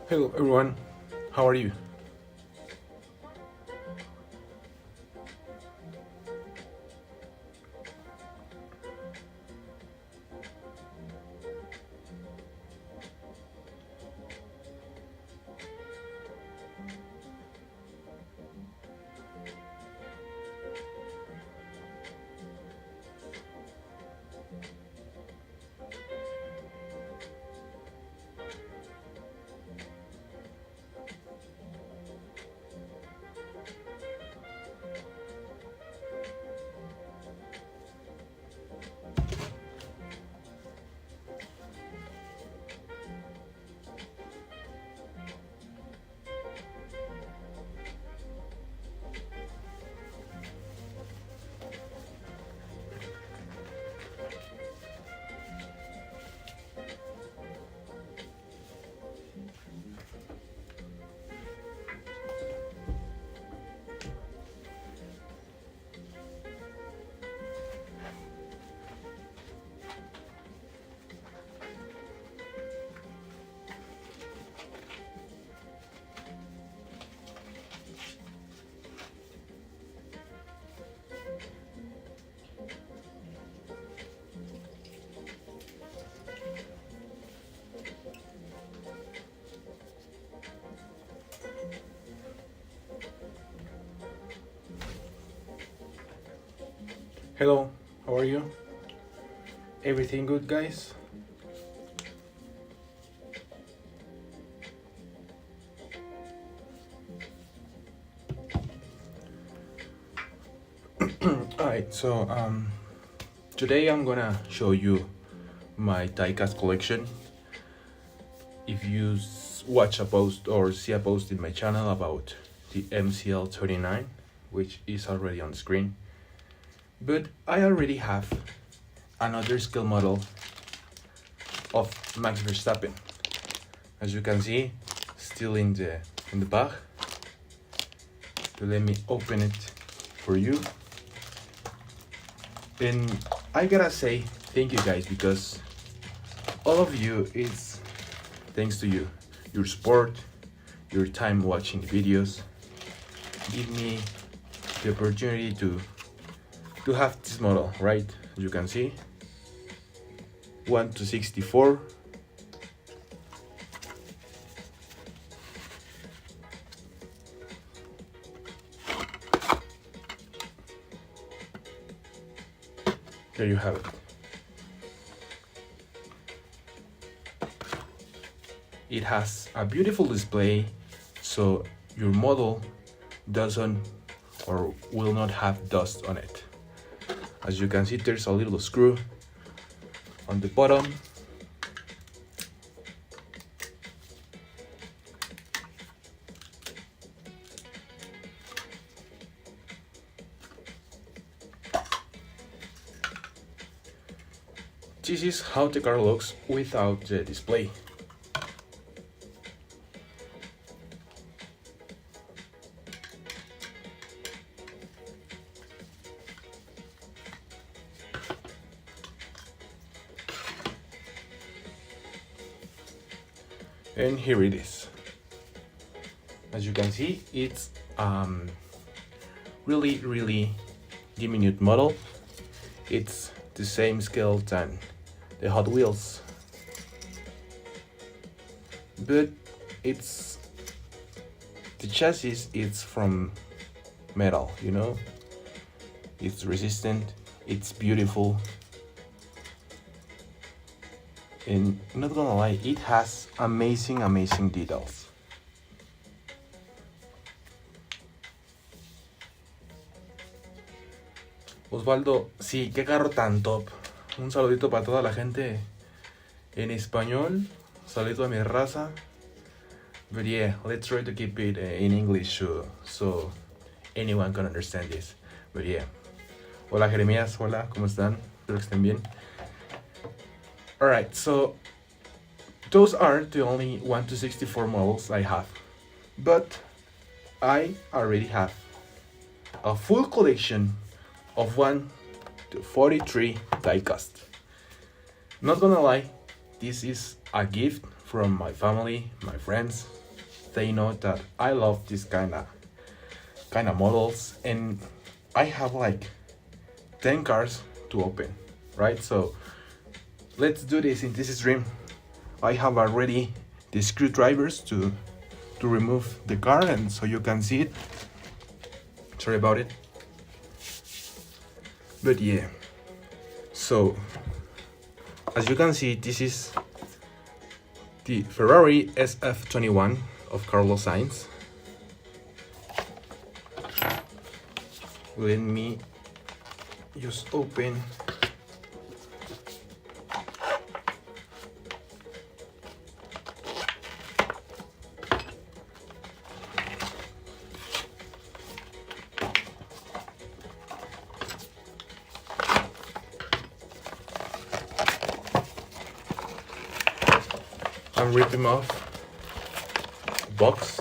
Hello everyone, how are you? Hello, how are you? Everything good, guys? Alright, so today I'm gonna show you my diecast collection. If you watch a post or see a post in my channel about the MCL39, which is already on screen, but I already have another scale model of Max Verstappen. As you can see, still in the bag. So let me open it for you. And I gotta say thank you guys, because all of you, is thanks to you, your support, your time watching the videos, give me the opportunity to have this model, right? As you can see, 1/64. There you have it. It has a beautiful display, so your model doesn't or will not have dust on it. As you can see, there's a little screw on the bottom. This is how the car looks without the display. And here it is. As you can see, it's really diminutive model. It's the same scale than the Hot Wheels, but it's the chassis is from metal, you know. It's resistant, it's beautiful, and not gonna lie, it has amazing details. Osvaldo, sí, qué carro tan top. Un saludito para toda la gente en español. Saludito a mi raza. But yeah, let's try to keep it in English so anyone can understand this. But yeah. Hola Jeremías, hola, ¿cómo están? Espero que estén bien. Alright, so those are the only 1/64 models I have. But I already have a full collection of 1/43 diecast. Not gonna lie, this is a gift from my family, my friends, they know that I love this kind of models, and I have like 10 cars to open, right? So let's do this in this stream. I have already the screwdrivers to remove the car, and so you can see it. Sorry about it. But yeah, so as you can see, this is the Ferrari SF21 of Carlos Sainz. Let me just open and rip him off the box,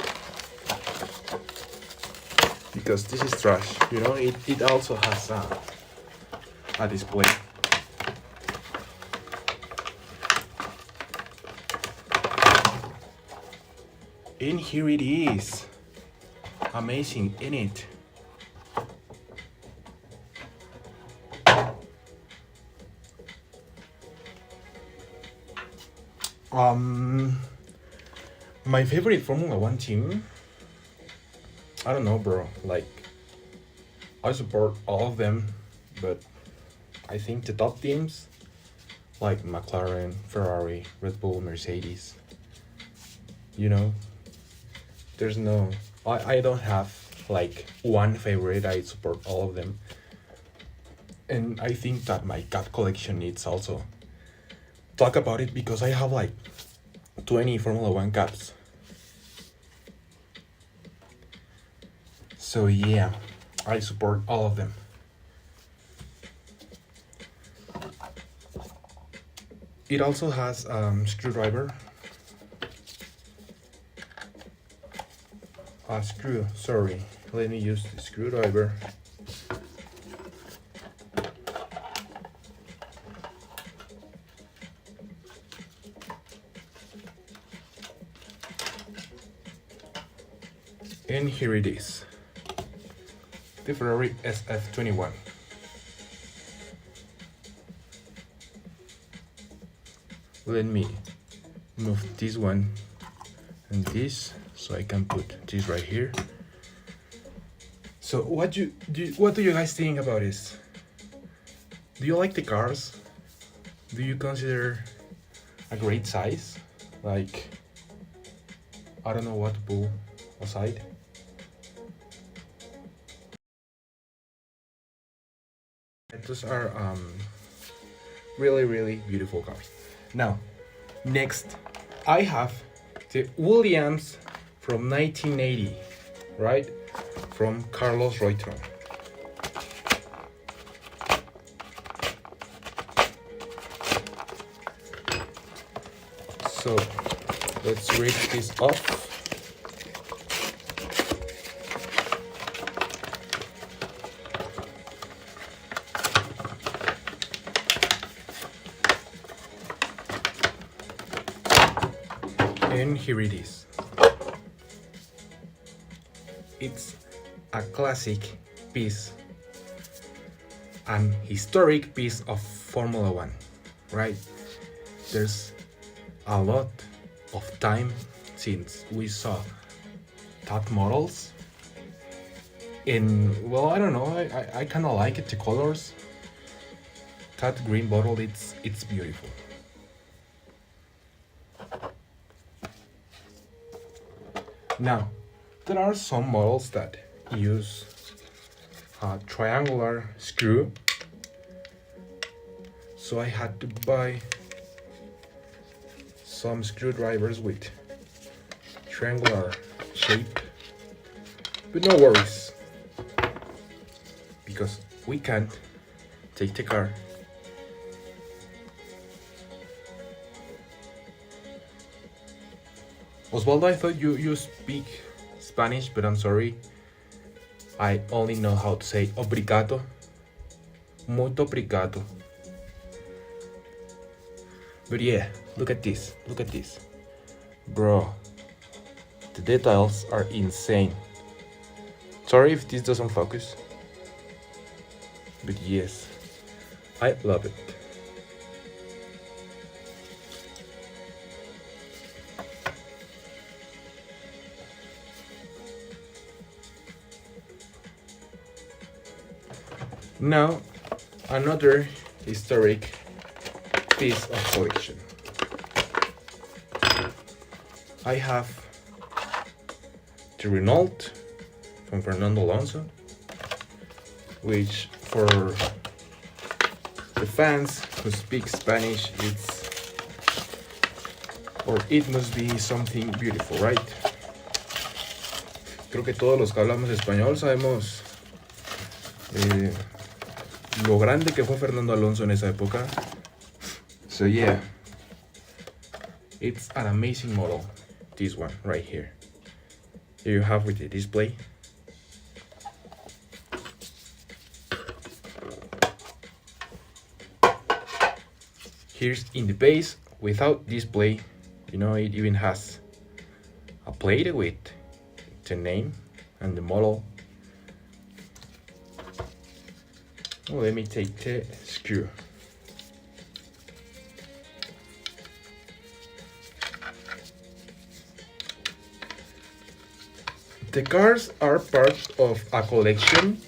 because this is trash, you know. It also has a display. And here it is. Amazing, isn't it? My favorite Formula One team, I don't know, bro. Like, I support all of them, but I think the top teams, like McLaren, Ferrari, Red Bull, Mercedes, you know, there's no, I don't have like one favorite. I support all of them. And I think that my cat collection needs also talk about it, because I have like 20 Formula One caps. So yeah, I support all of them. It also has screwdriver. Sorry. Let me use the screwdriver. And here it is. The Ferrari SF21. Let me move this one and this, so I can put this right here. So what do you guys think about this? Do you like the cars? Do you consider a great size? Like, I don't know what to pull aside. Those are really beautiful cars. Now, next, I have the Williams from 1980, right? From Carlos Reutemann. So let's rip this off. And here it is. It's a classic piece, an historic piece of Formula One, right? There's a lot of time since we saw top models. And well, I don't know, I kind of like it, the colors. That green bottle, it's beautiful. Now, there are some models that use a triangular screw, so I had to buy some screwdrivers with triangular shape, but no worries, because we can't take the car. Osvaldo, I thought you speak Spanish, but I'm sorry. I only know how to say obrigado. Muito obrigado. But yeah, look at this. Look at this. Bro, The details are insane. Sorry if this doesn't focus, but yes, I love it. Now, another historic piece of collection. I have the Renault from Fernando Alonso, which for the fans who speak Spanish, it must be something beautiful, right? Creo que todos los que hablamos español sabemos lo grande que fue Fernando Alonso en esa época. So yeah, it's an amazing model, this one right here. Here you have with the display. Here's in the base without display. You know, it even has a plate with the name and the model. Well, let me take the screw. The cars are part of a collection.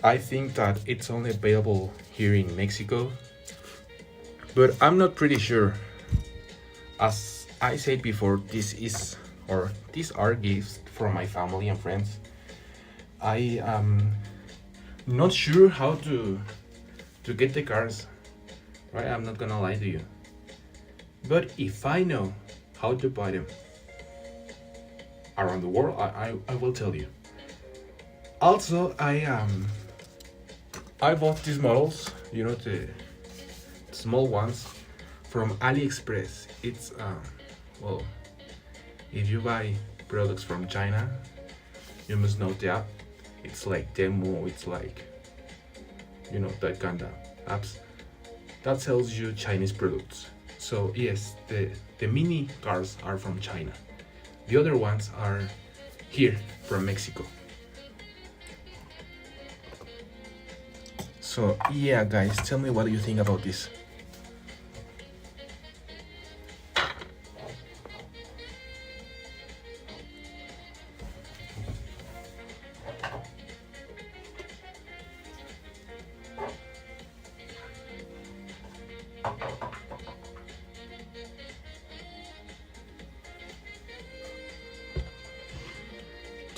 I think that it's only available here in Mexico, but I'm not pretty sure. As I said before, these are gifts from my family and friends. I am not sure how to get the cars, right? I'm not gonna lie to you. But if I know how to buy them around the world, I will tell you. Also, I bought these models, you know, the small ones from AliExpress. It's well, if you buy products from China, you must know the app. It's like Demo, it's like, you know, that kind of apps that sells you Chinese products. So yes, the mini cars are from China. The other ones are here from Mexico. So yeah, guys, tell me what do you think about this?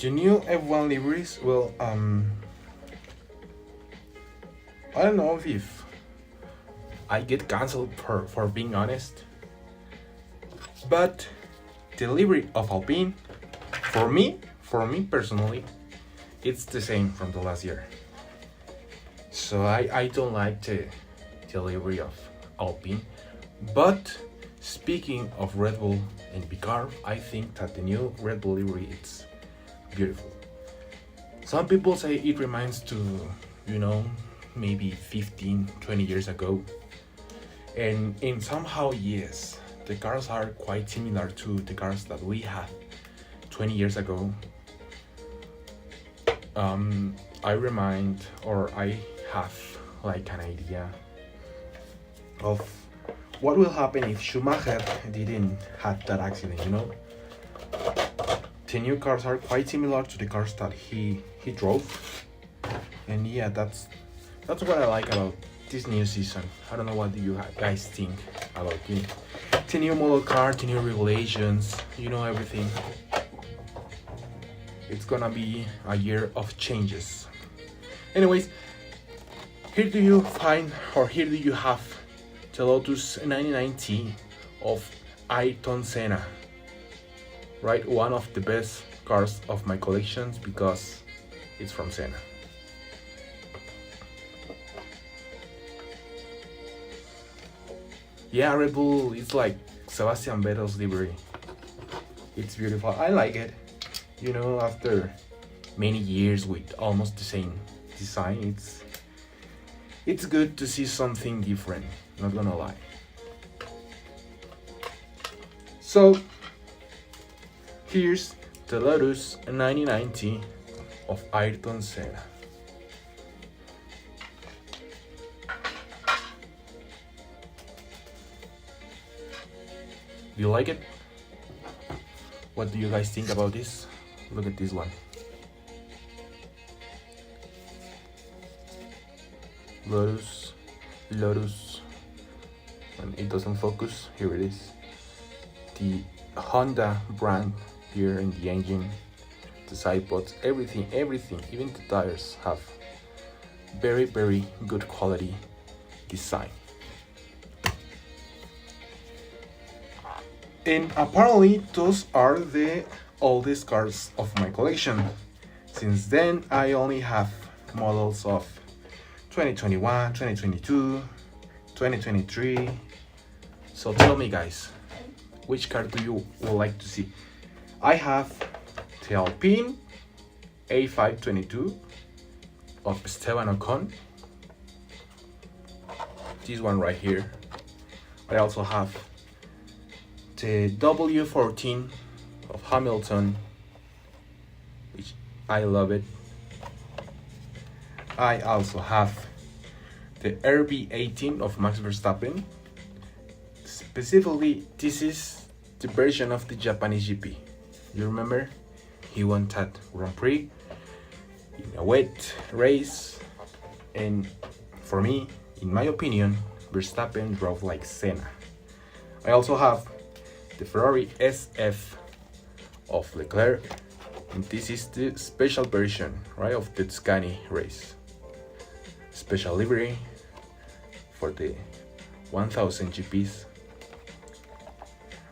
The new F1 liveries, well, I don't know if I get cancelled for being honest, but the livery of Alpine, for me personally, it's the same from the last year. So I don't like the livery of Alpine, but speaking of Red Bull and Bicar, I think that the new Red Bull livery, it's beautiful. Some people say it reminds to, you know, maybe 15-20 years ago, and in somehow yes, the cars are quite similar to the cars that we had 20 years ago. I have like an idea of what will happen if Schumacher didn't have that accident, you know. The new cars are quite similar to the cars that he drove, and yeah, that's what I like about this new season. I don't know what do you guys think about the new model car, the new regulations, you know, everything. It's gonna be a year of changes. Anyways, here do you have the Lotus 990 of Ayrton Senna. Right, one of the best cars of my collections because it's from Senna. Yeah, Red Bull, it's like Sebastian Vettel's livery. It's beautiful. I like it. You know, after many years with almost the same design, it's good to see something different, not gonna lie. So Here's the Lotus 9090 of Ayrton Senna. Do you like it? What do you guys think about this? Look at this one. Lotus, and it doesn't focus. Here it is. The Honda brand here in the engine, the side pods, everything, even the tires have very good quality design. And apparently those are the oldest cars of my collection. Since then I only have models of 2021, 2022, 2023. So tell me guys, which car do you would like to see? I have the Alpine A522 of Esteban Ocon. This one right here. I also have the W14 of Hamilton, which I love it. I also have the RB18 of Max Verstappen. Specifically, this is the version of the Japanese GP. You remember? He won that Grand Prix in a wet race, and for me, in my opinion, Verstappen drove like Senna. I also have the Ferrari SF of Leclerc, and this is the special version, right, of the Tuscany race. Special livery for the 1000 GPs.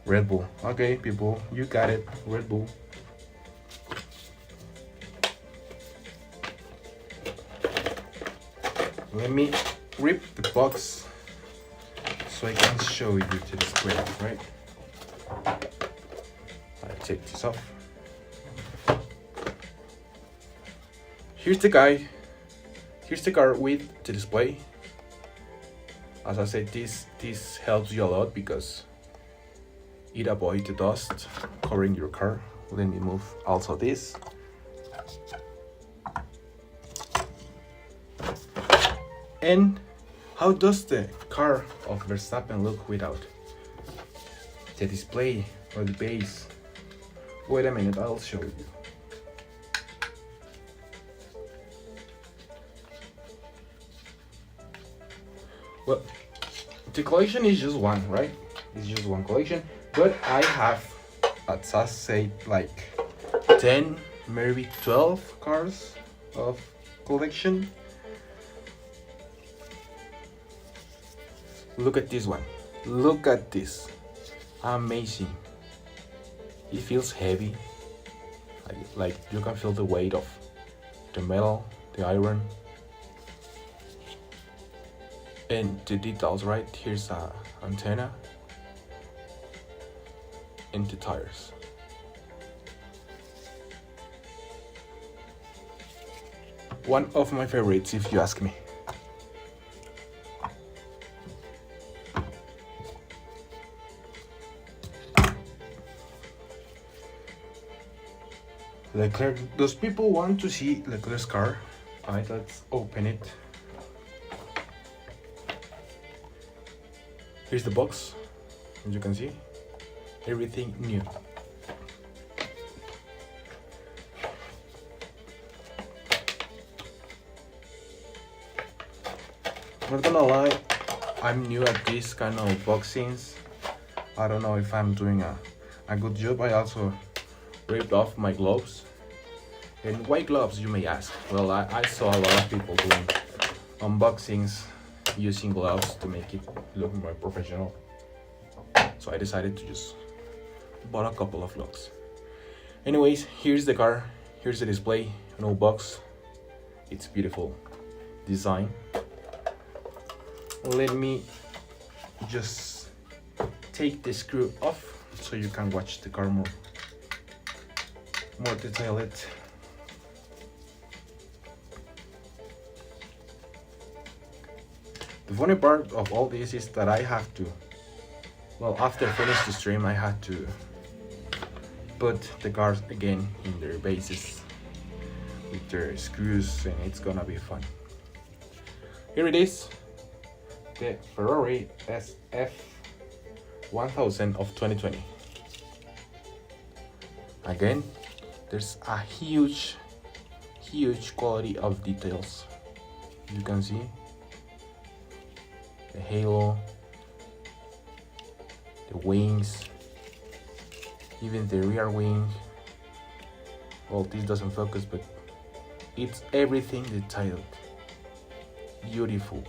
Red Bull. Okay, people, you got it. Red Bull. Let me rip the box so I can show you to the screen, right? I take this off. Here's the guy. Here's the car with the display. As I said, this helps you a lot because it avoids the dust covering your car. Let me move also this. And how does the car of Verstappen look without the display or the base? Wait a minute, I'll show you. Well, the collection is just one, right? It's just one collection, but I have, as I say, like 10, maybe 12 cars of collection. Look at this one. Look at this. Amazing. It feels heavy. Like you can feel the weight of the metal, the iron. And the details, right? Here's a antenna and the tires. One of my favorites, if you ask me. Leclerc. Those people want to see Leclerc's car. Alright, let's open it. Here's the box. As you can see, everything new. Not gonna lie, I'm new at this kind of boxings. I don't know if I'm doing a good job. I also ripped off my gloves. And why gloves, you may ask? Well, I saw a lot of people doing unboxings using gloves to make it look more professional. So I decided to just bought a couple of gloves. Anyways, here's the car. Here's the display. No box. It's beautiful design. Let me just take the screw off so you can watch the car more detailed. The funny part of all this is that I have to, well, after I finish the stream, I had to put the cars again in their bases with their screws, and it's gonna be fun. Here it is, the Ferrari SF 1000 of 2020. Again, there's a huge quality of details. You can see the halo, the wings, even the rear wing. Well, this doesn't focus, but it's everything detailed. Beautiful.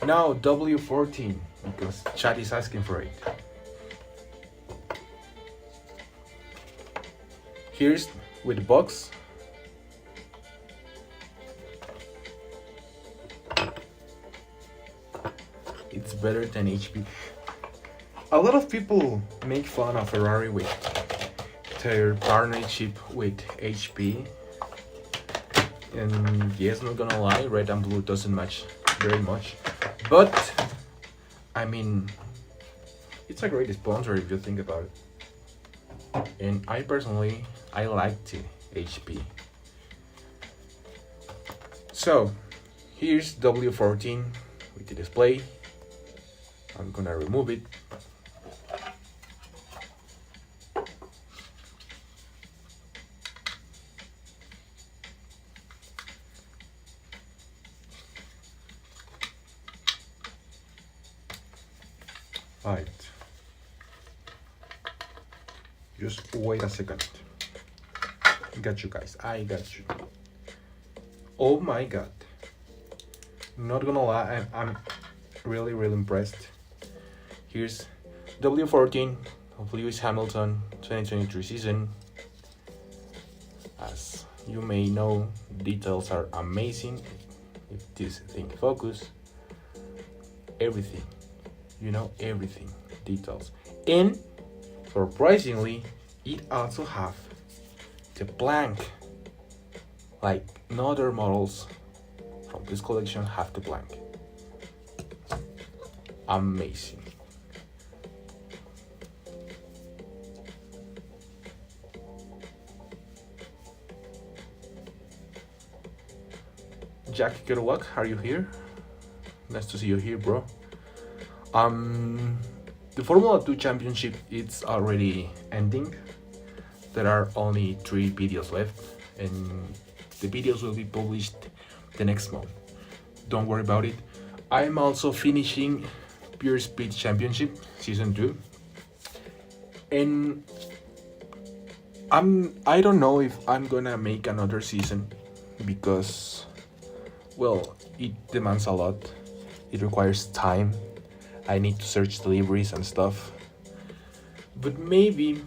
Now W14, because chat is asking for it. Here's with the box. It's better than HP. A lot of people make fun of Ferrari with their partnership with HP. And yes, not gonna lie, red and blue doesn't match very much. But, I mean, it's a great sponsor if you think about it. And I personally, I like the HP. So, here's W14 with the display. I'm gonna remove it. Right. Just wait a second. Got you guys. I got you. Oh my god. Not gonna lie, I'm really impressed. Here's W14 of Lewis Hamilton 2023 season. As you may know, details are amazing. If this thing focus, everything. You know, everything, details. And surprisingly, it also have the blank. Like no other models from this collection have the blank. Amazing. Jack Kerouac, are you here? Nice to see you here, bro. The Formula 2 Championship it's already ending. There are only 3 videos left, and the videos will be published the next month. Don't worry about it. I'm also finishing Pure Speed Championship Season 2, and I don't know if I'm gonna make another season because, well, it demands a lot. It requires time. I need to search deliveries and stuff. But maybe,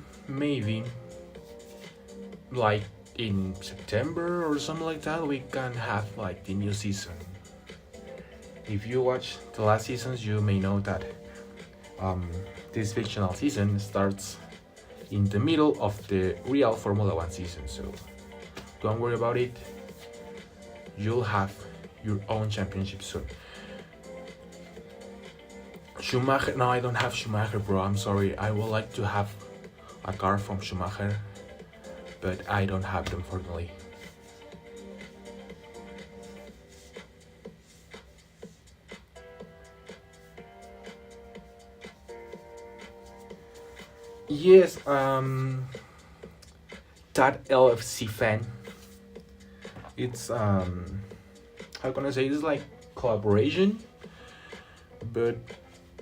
like in September or something like that, we can have like the new season. If you watch the last seasons, you may know that this fictional season starts in the middle of the real Formula 1 season. So don't worry about it. You'll have your own championship soon. Schumacher, no, I don't have Schumacher, bro. I'm sorry. I would like to have a car from Schumacher, but I don't have them, fortunately. Yes, that LFC fan. It's how can I say? It's like collaboration, but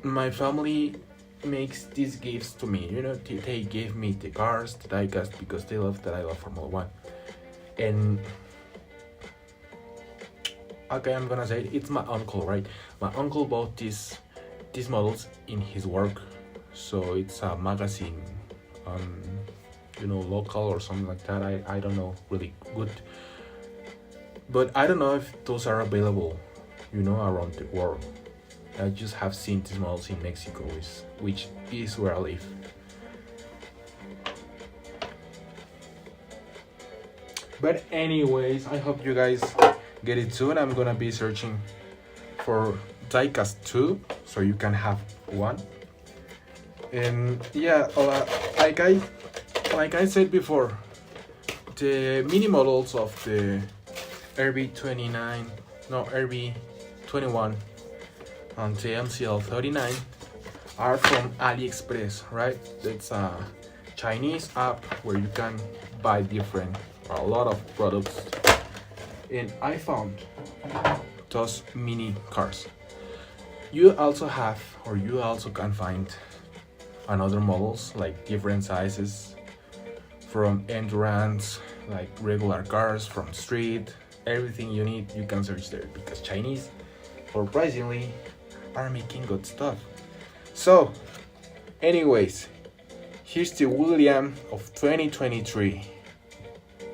my family makes these gifts to me. You know, they gave me the cars that I got because they love that I love Formula 1. And okay, I'm gonna say it's my uncle, right? My uncle bought these models in his work, so it's a magazine, you know, local or something like that. I don't know really good, but I don't know if those are available, you know, around the world. I just have seen these models in Mexico, which is where I live. But anyways, I hope you guys get it soon. I'm gonna be searching for diecast 2 so you can have one. And yeah, like I said before, the mini models of the RB21 and the MCL39 are from AliExpress, right? It's a Chinese app where you can buy a lot of products. And I found those mini cars. You also can find another models like different sizes, from endurance, like regular cars, from street, everything you need you can search there, because Chinese, surprisingly, are making good stuff. So anyways, here's the William of 2023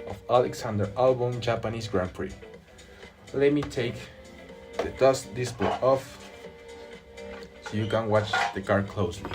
of Alexander Albon Japanese Grand Prix. Let me take the dust display off so you can watch the car closely.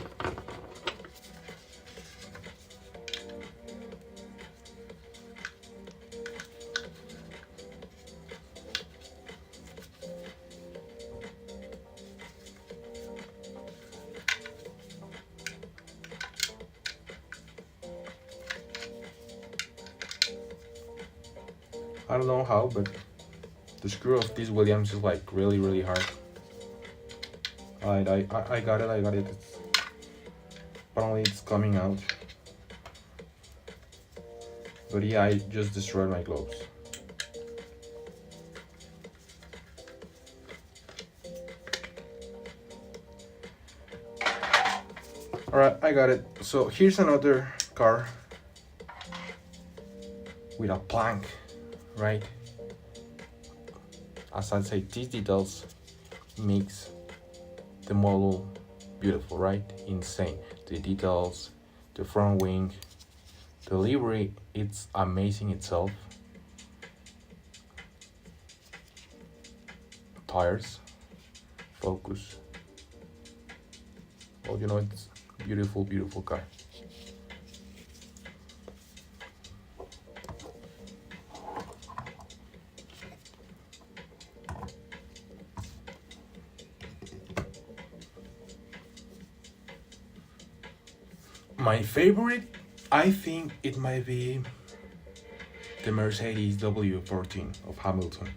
I don't know how, but the screw of these Williams is like really hard. I got it. Apparently it's coming out. But yeah, I just destroyed my gloves. Alright, I got it. So here's another car with a plank, right? As I say, these details makes the model beautiful, right? Insane. The details, the front wing, the livery, it's amazing itself. Tires, focus. Well, it's beautiful car. My favorite, I think it might be the Mercedes W14 of Hamilton.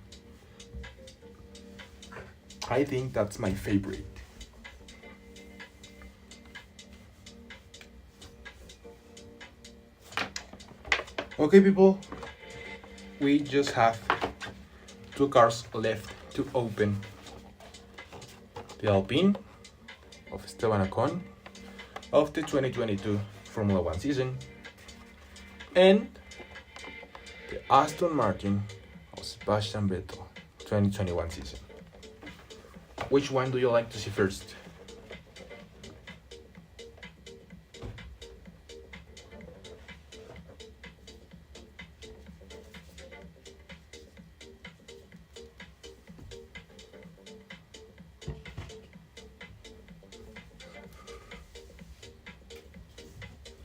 I think that's my favorite. Okay, people, we just have 2 cars left to open. The Alpine of Esteban Ocon of the 2022 Formula 1 season, and the Aston Martin of Sebastian Vettel 2021 season. Which one do you like to see first?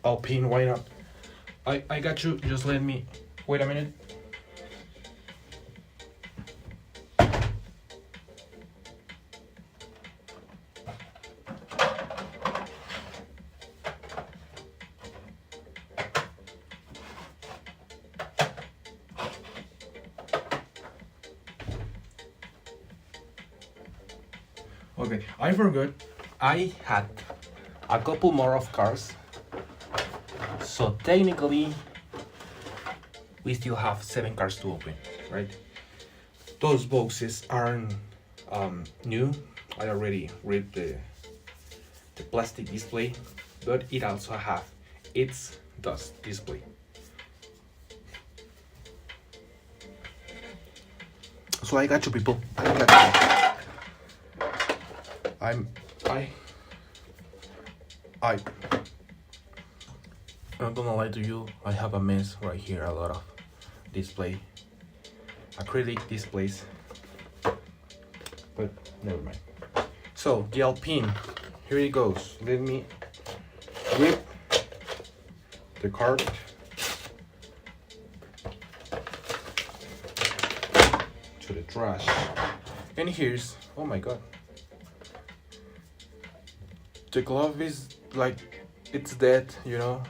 Alpine, why not? I got you, just let me, wait a minute. Okay, I forgot, I had a couple more of cars. So technically, we still have 7 cars to open, right? Those boxes aren't new. I already ripped the plastic display, but it also have its dust display. So I got you, people. I'm not gonna lie to you, I have a mess right here, a lot of display, acrylic displays, but never mind. So the Alpine, here it goes. Let me rip the card. trash. And here's, oh my god, the glove is like, it's dead, you know.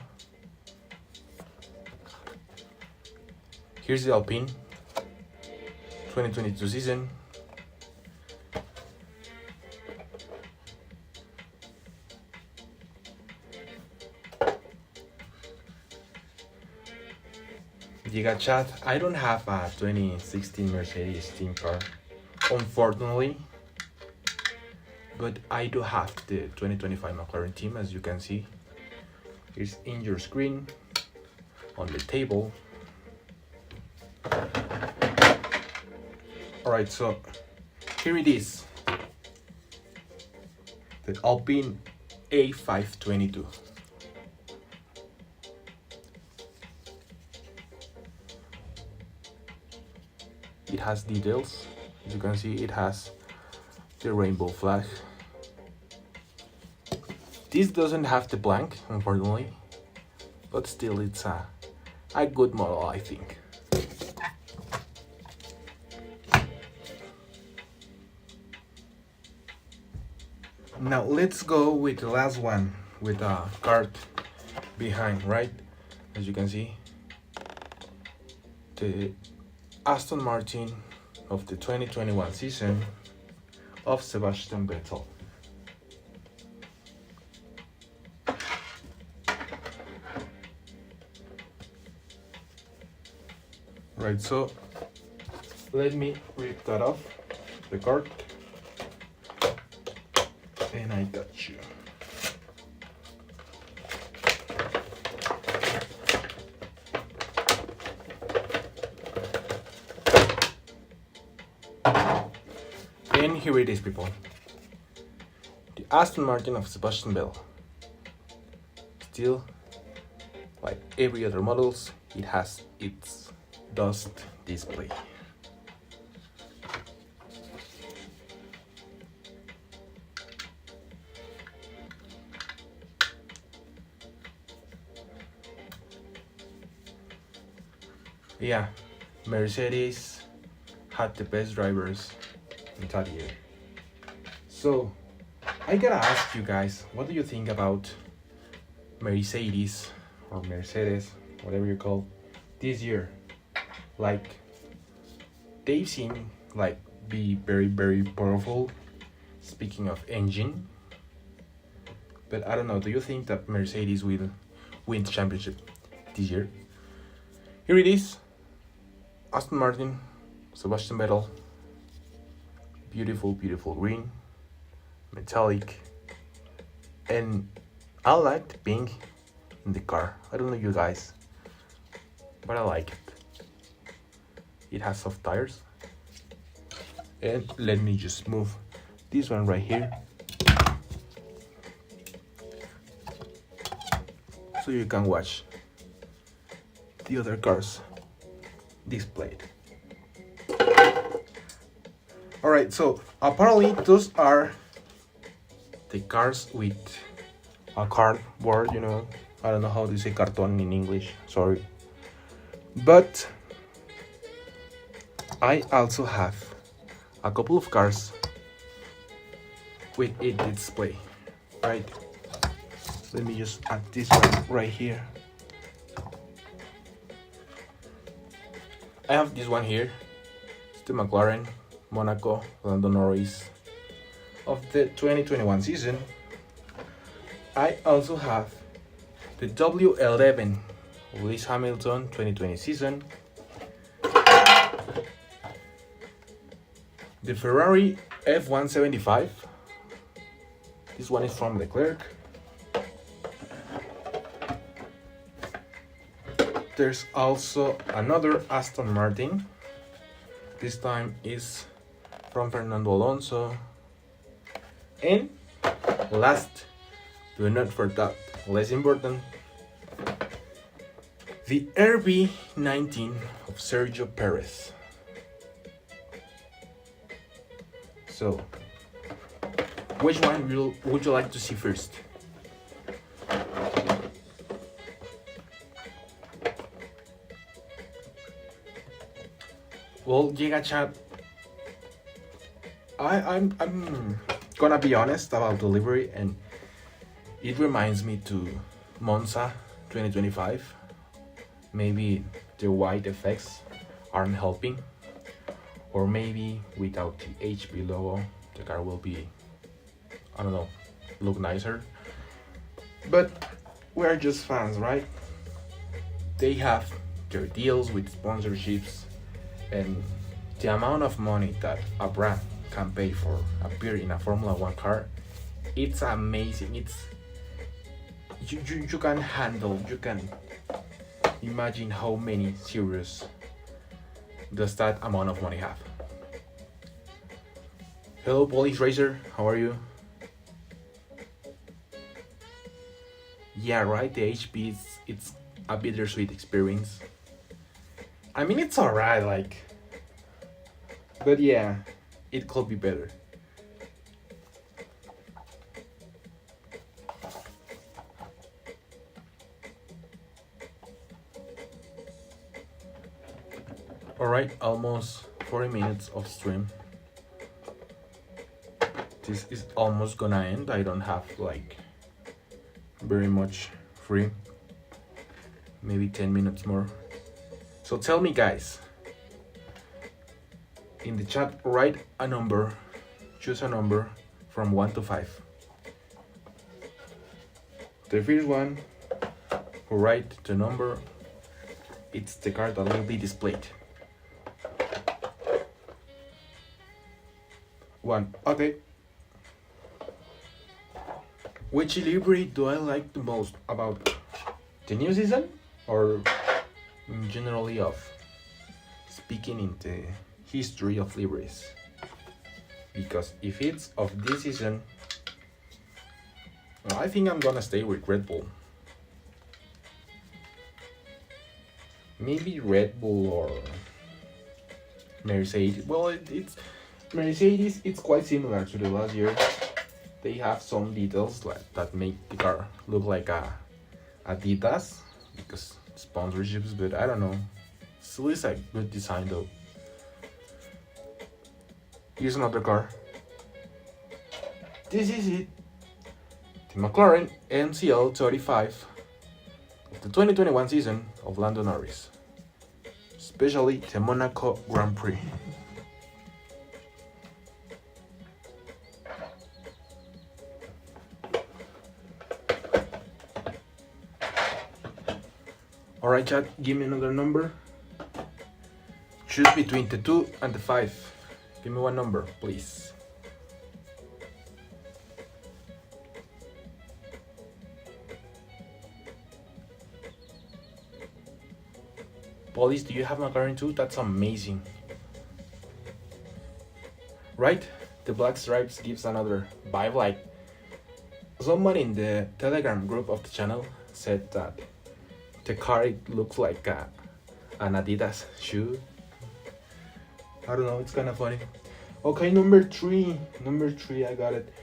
Here's the Alpine 2022 season. Giga chat, I don't have a 2016 Mercedes team car, unfortunately, but I do have the 2025 McLaren team, as you can see. Here's in your screen, on the table. Alright, so here it is, the Alpine A522. It has details, as you can see. It has the rainbow flag. This doesn't have the blank, unfortunately, but still it's a good model, I think. Now let's go with the last one, with a card behind, right? As you can see, the Aston Martin of the 2021 season of Sebastian Vettel. Right, so let me rip that off the card, and I got you. And here it is, people. The Aston Martin of Sebastian Vettel. Still, like every other models, it has its dust display. Yeah, Mercedes had the best drivers in that year. So I gotta ask you guys, what do you think about Mercedes, or Mercedes, whatever you call, this year? Like, they seem like be very, very powerful, speaking of engine, but I don't know, do you think that Mercedes will win the championship this year? Here it is, Aston Martin, Sebastian Vettel. Beautiful, beautiful green, metallic, and I like the pink in the car. I don't know you guys, but I like it. It has soft tires, and let me just move this one right here so you can watch the other cars displayed. Alright, so apparently those are the cars with a cardboard, you know. I don't know how to say carton in English, sorry. But I also have a couple of cars with a display, right? Let me just add this one right here. I have this one here. It's the McLaren Monaco Lando Norris of the 2021 season. I also have the W11 Lewis Hamilton 2020 season, the Ferrari F175. This one is from Leclerc. There's also another Aston Martin. This time is from Fernando Alonso. And last but not for that, less important, the RB19 of Sergio Perez. So, which one would you like to see first? Well, Giga Chat, I'm gonna be honest about delivery, and it reminds me to Monza 2025. Maybe the white effects aren't helping, or maybe without the HP logo, the car will be, I don't know, look nicer. But we're just fans, right? They have their deals with sponsorships, and the amount of money that a brand can pay for appear in a Formula One car, it's amazing. It's you can handle, you can imagine how many series does that amount of money have. Hello, Police Racer, how are you? Yeah, right. The HP it's a bittersweet experience. I mean, it's alright, like, but yeah, it could be better. Alright, almost 40 minutes of stream. This is almost gonna end. I don't have like very much free. Maybe 10 minutes more. So tell me, guys, in the chat, write a number, choose a number from 1 to 5. The first one who write the number, it's the card that will be displayed. 1. Okay. Which livery do I like the most? About the new season, or generally of speaking in the history of liveries? Because if it's of this season, well, I think I'm gonna stay with Red Bull. Maybe Red Bull or Mercedes. Well, it's Mercedes. It's quite similar to the last year. They have some details that make the car look like a Adidas because sponsorships, but I don't know. Still is a good design though. Here's another car. This is it. The McLaren MCL 35 of the 2021 season of Lando Norris. Especially the Monaco Grand Prix. Alright, chat, give me another number. Choose between the 2 and the 5. Give me one number, please. Police, do you have McLaren too? That's amazing. Right? The black stripes gives another vibe. Like, someone in the Telegram group of the channel said that the car, it looks like an Adidas shoe. I don't know, it's kind of funny. Okay, number 3, I got it.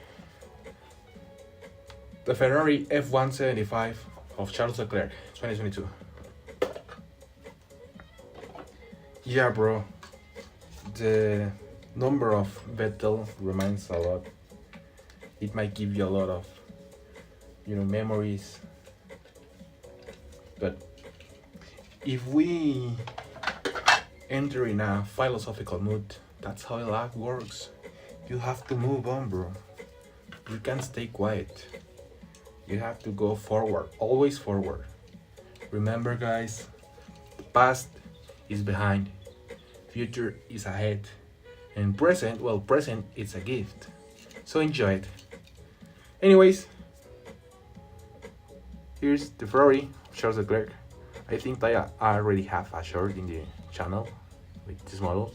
The Ferrari F175 of Charles Leclerc, 2022. Yeah, bro. The number of Vettel reminds a lot. It might give you a lot of, memories. But if we enter in a philosophical mood, that's how life works. You have to move on, bro. You can't stay quiet. You have to go forward, always forward. Remember, guys, the past is behind, future is ahead, and present is a gift. So enjoy it. Anyways, here's the Ferrari Charles Leclerc. I think I already have a short in the channel with this model.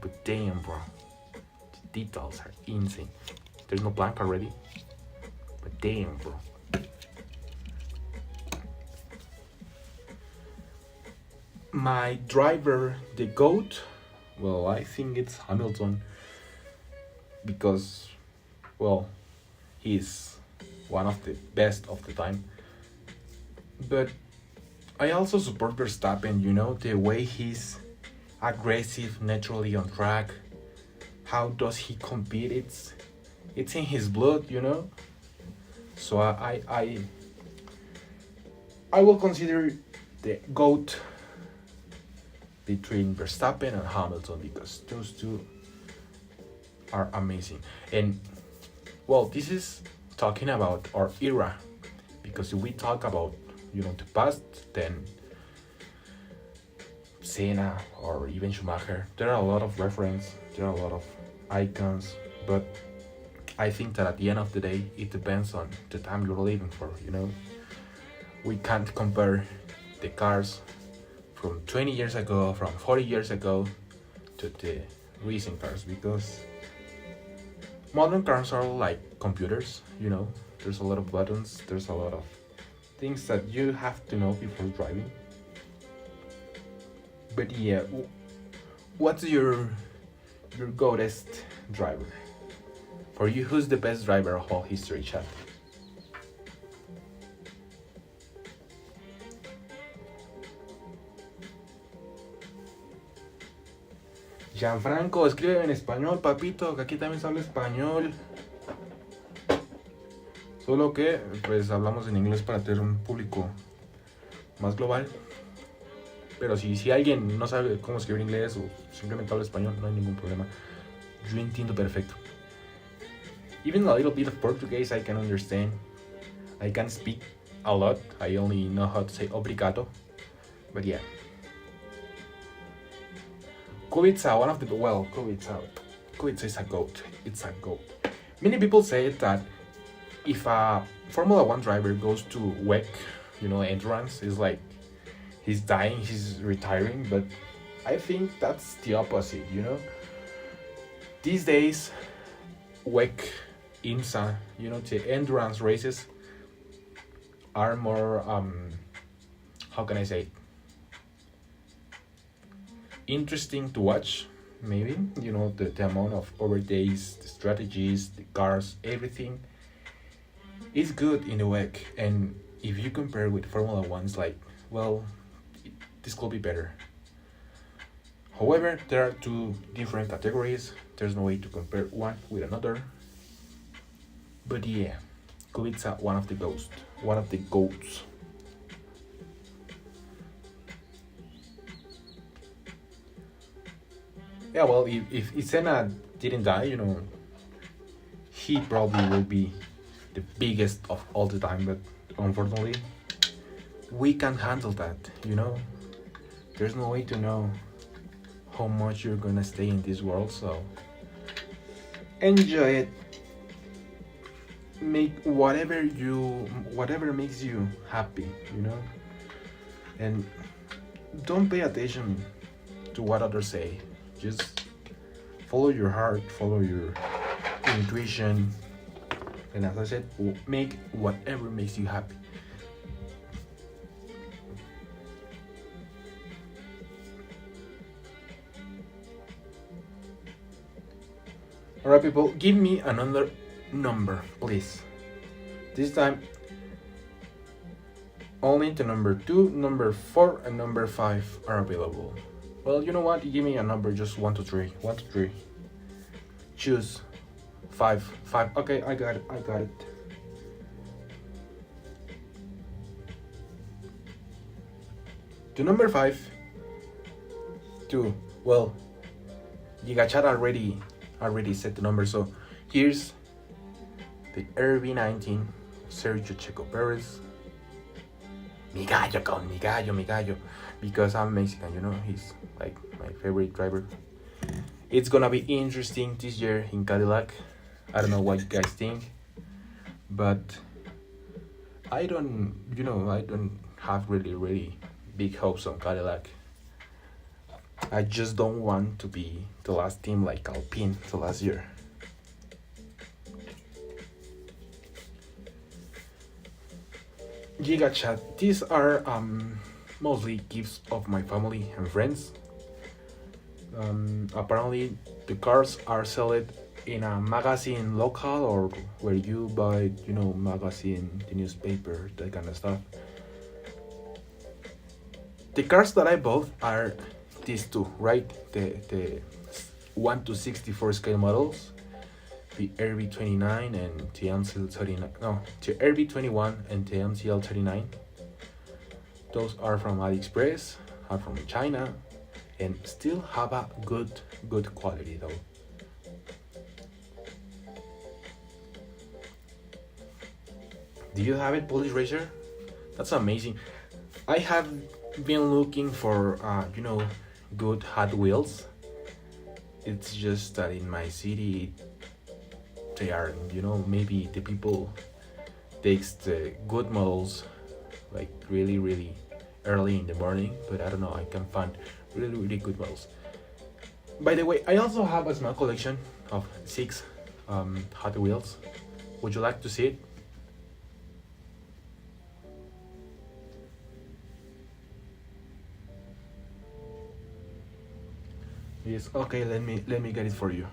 But damn, bro, the details are insane. There's no blank already, but damn, bro. My driver, the GOAT, well, I think it's Hamilton, because, well, he's one of the best of the time. But I also support Verstappen, the way he's aggressive naturally on track. How does he compete? It's in his blood, you know. So I will consider the GOAT between Verstappen and Hamilton, because those two are amazing. And well, this is talking about our era, because if we talk about, you know, the past, then Senna or even Schumacher, there are a lot of reference, there are a lot of icons, but I think that at the end of the day, it depends on the time you're living for, you know. We can't compare the cars from 20 years ago, from 40 years ago, to the recent cars, because modern cars are like computers, you know. There's a lot of buttons, there's a lot of things that you have to know before driving. But yeah, what's your greatest driver? For you, who's the best driver of all history, chat? Gianfranco, escribe en español, papito, que aquí también se habla español. Solo que, pues, hablamos en inglés para tener un público más global. Pero si alguien no sabe cómo escribir inglés o simplemente habla español, no hay ningún problema. Yo entiendo perfecto. Even a little bit of Portuguese I can understand. I can speak a lot. I only know how to say obrigado. But yeah. Kubica, one of the... Well, Kubica is a GOAT. It's a GOAT. Many people say that if a Formula 1 driver goes to WEC, you know, endurance, it's like he's dying, he's retiring, but I think that's the opposite, you know. These days, WEC, IMSA, you know, the endurance races are more, how can I say it? Interesting to watch, maybe, you know, the amount of overtakes, the strategies, the cars, everything is good in the WEC. And if you compare with Formula 1, it's like, well, this could be better. However, there are two different categories. There's no way to compare one with another. But yeah, Kubica, one of the GOATs. Yeah, well, if Senna didn't die, you know, he probably will be the biggest of all the time, but unfortunately, we can't handle that, you know. There's no way to know how much you're gonna stay in this world, so enjoy it. Make whatever makes you happy, you know, and don't pay attention to what others say. Just follow your heart, follow your intuition, and as I said, make whatever makes you happy. Alright, people, give me another number, please. This time, only the number 2, number 4, and number 5 are available. Well, you know what? Give me a number, just 1 to 3. 1 to 3. Choose 5. Okay, I got it. To number 5. 2. Well, Gigachat already set the number, so here's the RB19 Sergio Checo Perez. Mi gallo, because I'm Mexican, you know, he's like my favorite driver. It's gonna be interesting this year in Cadillac. I don't know what you guys think, but I don't have really big hopes on Cadillac. I just don't want to be the last team like Alpine the last year. Giga Chat, these are mostly gifts of my family and friends. Apparently the cars are sold in a magazine local, or where you buy, you know, magazine, the newspaper, that kind of stuff. The cars that I bought are these two, right? The 1 to 64 scale models, the RB29 and TMCL39. No, the RB21 and TMCL39. Those are from AliExpress, are from China, and still have a good quality though. Do you have it, Polish Racer? That's amazing. I have been looking for good Hot Wheels. It's just that in my city they are, maybe the people takes the good models like really early in the morning, but I don't know, I can find really good models. By the way, I also have a small collection of 6 Hot Wheels. Would you like to see it? Yes, okay, let me get it for you.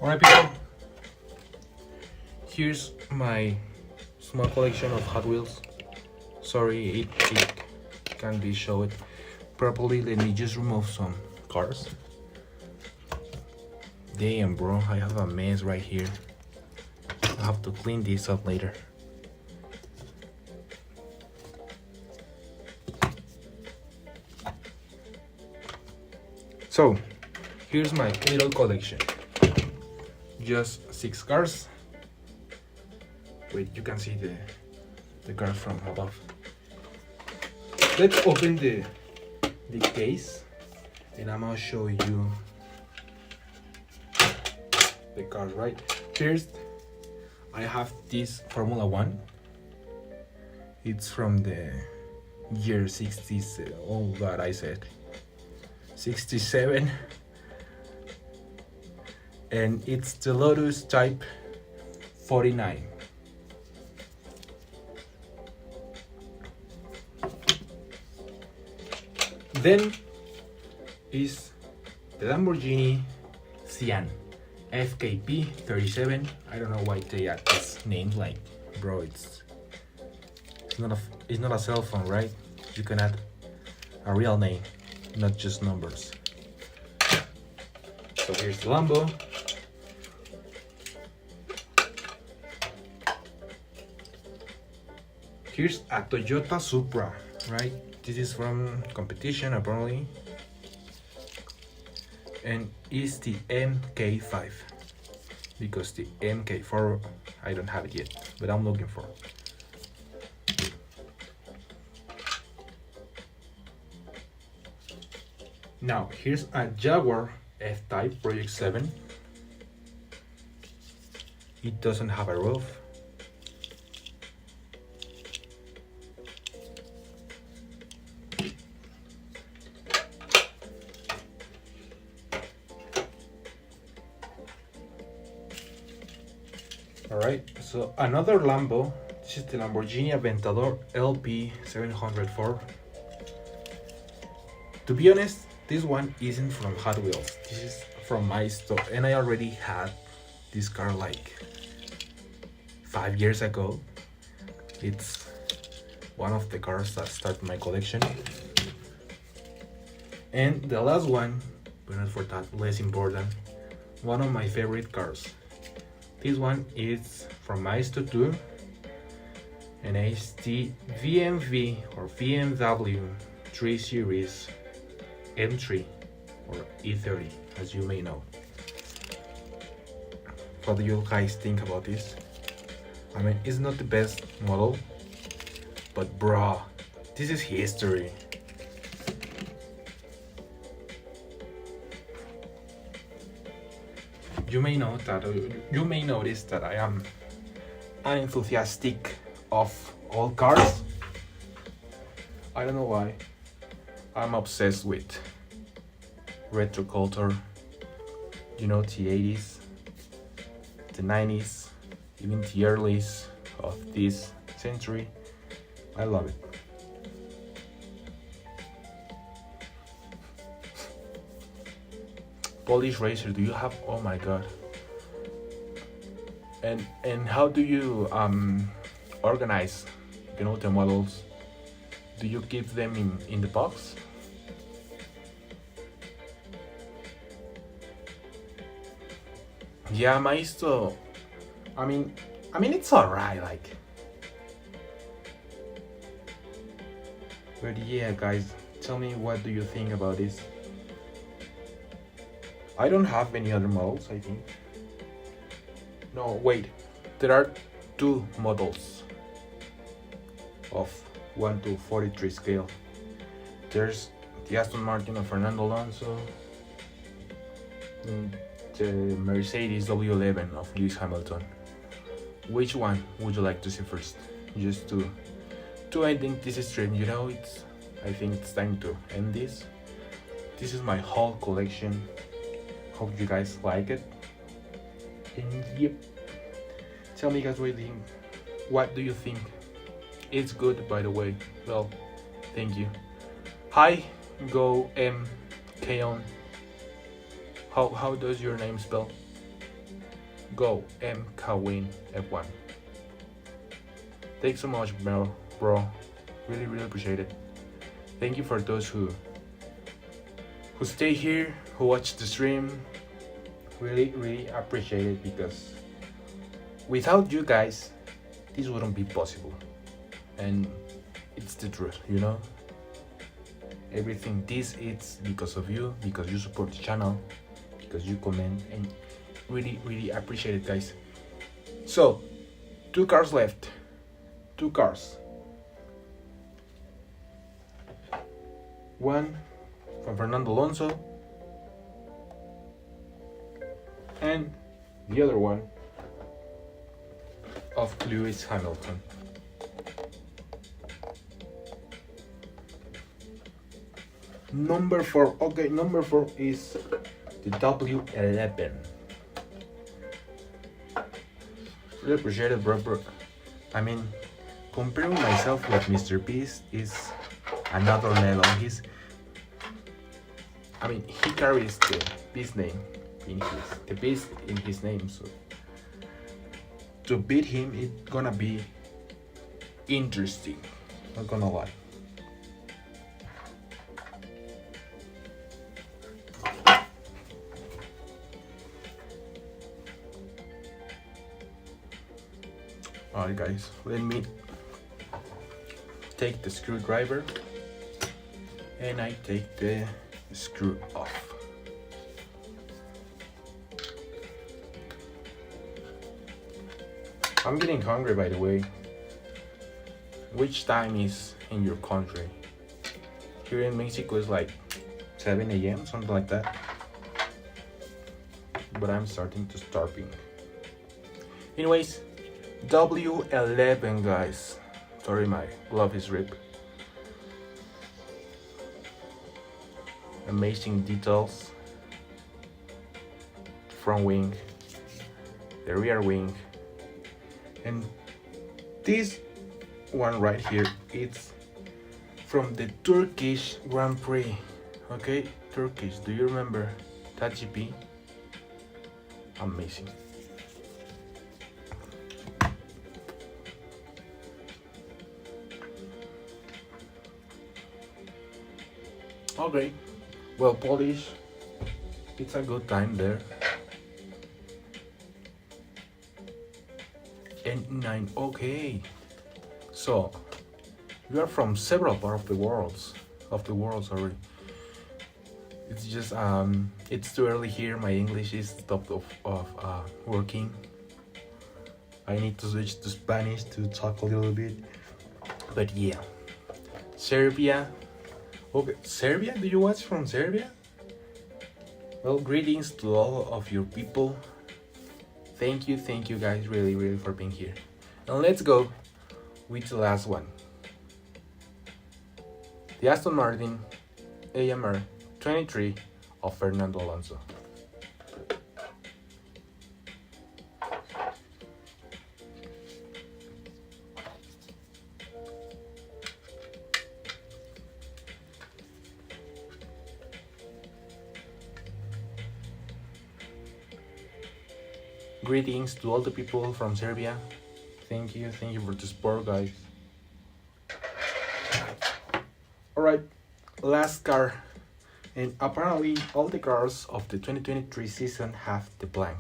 Alright people, here's my small collection of Hot Wheels. Sorry it can't be shown properly. Let me just remove some cars. Damn bro, I have a mess right here. I have to clean this up later. So, here's my little collection. Just 6 cars. Wait, you can see the cars from above. Let's open the case and I'm gonna show you the cars, right? First, I have this Formula 1. It's from the year 60s. Oh god, I said 67. And it's the Lotus Type 49. Then is the Lamborghini Sian FKP 37. I don't know why they add this name, like bro, it's not a cell phone, right? You can add a real name, not just numbers. So here's the Lambo. Here's a Toyota Supra, right? This is from competition apparently. And it's the MK5. Because the MK4, I don't have it yet, but I'm looking for. Now, here's a Jaguar F-Type Project 7. It doesn't have a roof. Alright, so another Lambo. This is the Lamborghini Aventador LP704. To be honest, this one isn't from Hot Wheels. This is from my store, and I already had this car like 5 years ago. It's one of the cars that started my collection. And the last one, but not for that less important, one of my favorite cars. This one is from my store too, and it's the VMV or BMW 3 Series M3 or E30, as you may know. What do you guys think about this? I mean, it's not the best model, but bro, this is history. You may notice that I am an enthusiastic of all cars. I don't know why. I'm obsessed with retro culture, the 80s, the 90s, even the earlys of this century. I love it. Polish racer, do you have? Oh my god. And how do you organize the models? Do you keep them in the box? Yeah, Maisto. I mean it's alright, like. But yeah, guys, tell me, what do you think about this? I don't have any other models, I think. No, wait. There are two models of 1 to 43 scale. There's the Aston Martin of Fernando Alonso, and the Mercedes W11 of Lewis Hamilton. Which one would you like to see first? Just to ending this stream, I think it's time to end this. This is my whole collection. Hope you guys like it. And yep, tell me guys, what do you think? It's good, by the way. Well, thank you. Hi, go Keon. How does your name spell? Go Kawin F1. Thanks so much, bro. Really appreciate it. Thank you for those who stay here, who watch the stream. Really appreciate it, because without you guys, this wouldn't be possible. And it's the truth, Everything this is because of you, because you support the channel, because you comment, and really appreciate it, guys. So, 2 cars left. 2 cars. One from Fernando Alonso, and the other one of Lewis Hamilton. Number 4. Okay, number 4 is the W11. Really appreciate it, bro. I mean, comparing myself with Mr. Beast is another level. He carries the Beast name the Beast in his name, so to beat him, it's gonna be interesting. Not gonna lie. Alright guys, let me take the screwdriver and I take the screw off. I'm getting hungry, by the way. Which time is in your country? Here in Mexico is like 7 a.m, something like that. But I'm starting to starving. Anyways, W11 guys. Sorry, my glove is ripped. Amazing details. Front wing, the rear wing, and this one right here, it's from the Turkish Grand Prix. Okay, Turkish, do you remember that GP? Amazing. Okay, well, Polish, it's a good time there. And 9, okay. So, you are from several parts of the world, sorry. It's just, it's too early here, my English is stopped of working. I need to switch to Spanish to talk a little bit. But yeah, Serbia. Okay, Serbia? Do you watch from Serbia? Well, greetings to all of your people. Thank you guys, really for being here. And let's go with the last one. The Aston Martin AMR 23 of Fernando Alonso. Greetings to all the people from Serbia. Thank you for the support, guys. Alright, last car. And apparently all the cars of the 2023 season have the blank.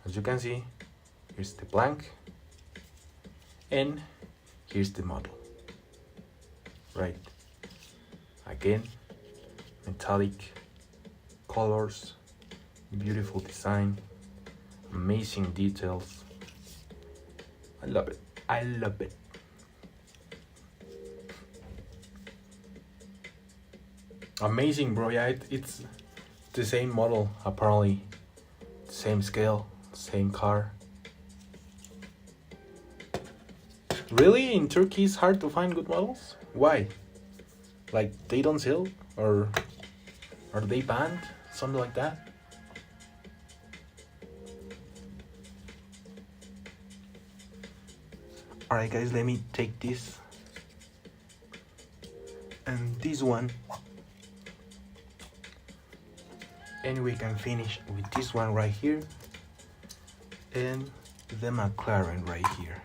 As you can see, here's the blank. And here's the model. Right. Again, metallic colors, beautiful design, amazing details. I love it. I love it. Amazing, bro. Yeah, it's the same model, apparently. Same scale, same car. Really? In Turkey it's hard to find good models? Why? Like they don't sell? Or are they banned? Something like that? Alright guys, let me take this. And this one. And we can finish with this one right here. And the McLaren right here.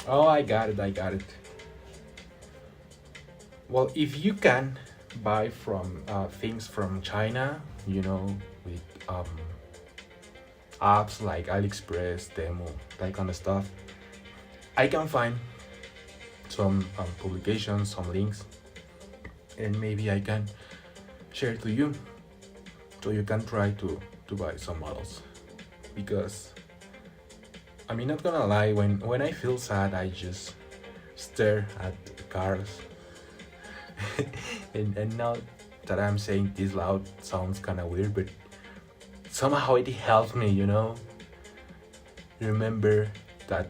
Oh, I got it. Well, if you can buy from things from China, you know, with apps like AliExpress, Temu, that kind of stuff, I can find some publications, some links, and maybe I can share to you, so you can try to buy some models. Because I mean, not gonna lie, when I feel sad, I just stare at the cars. and now that I'm saying this loud, sounds kind of weird, but somehow it helps me, you know. Remember that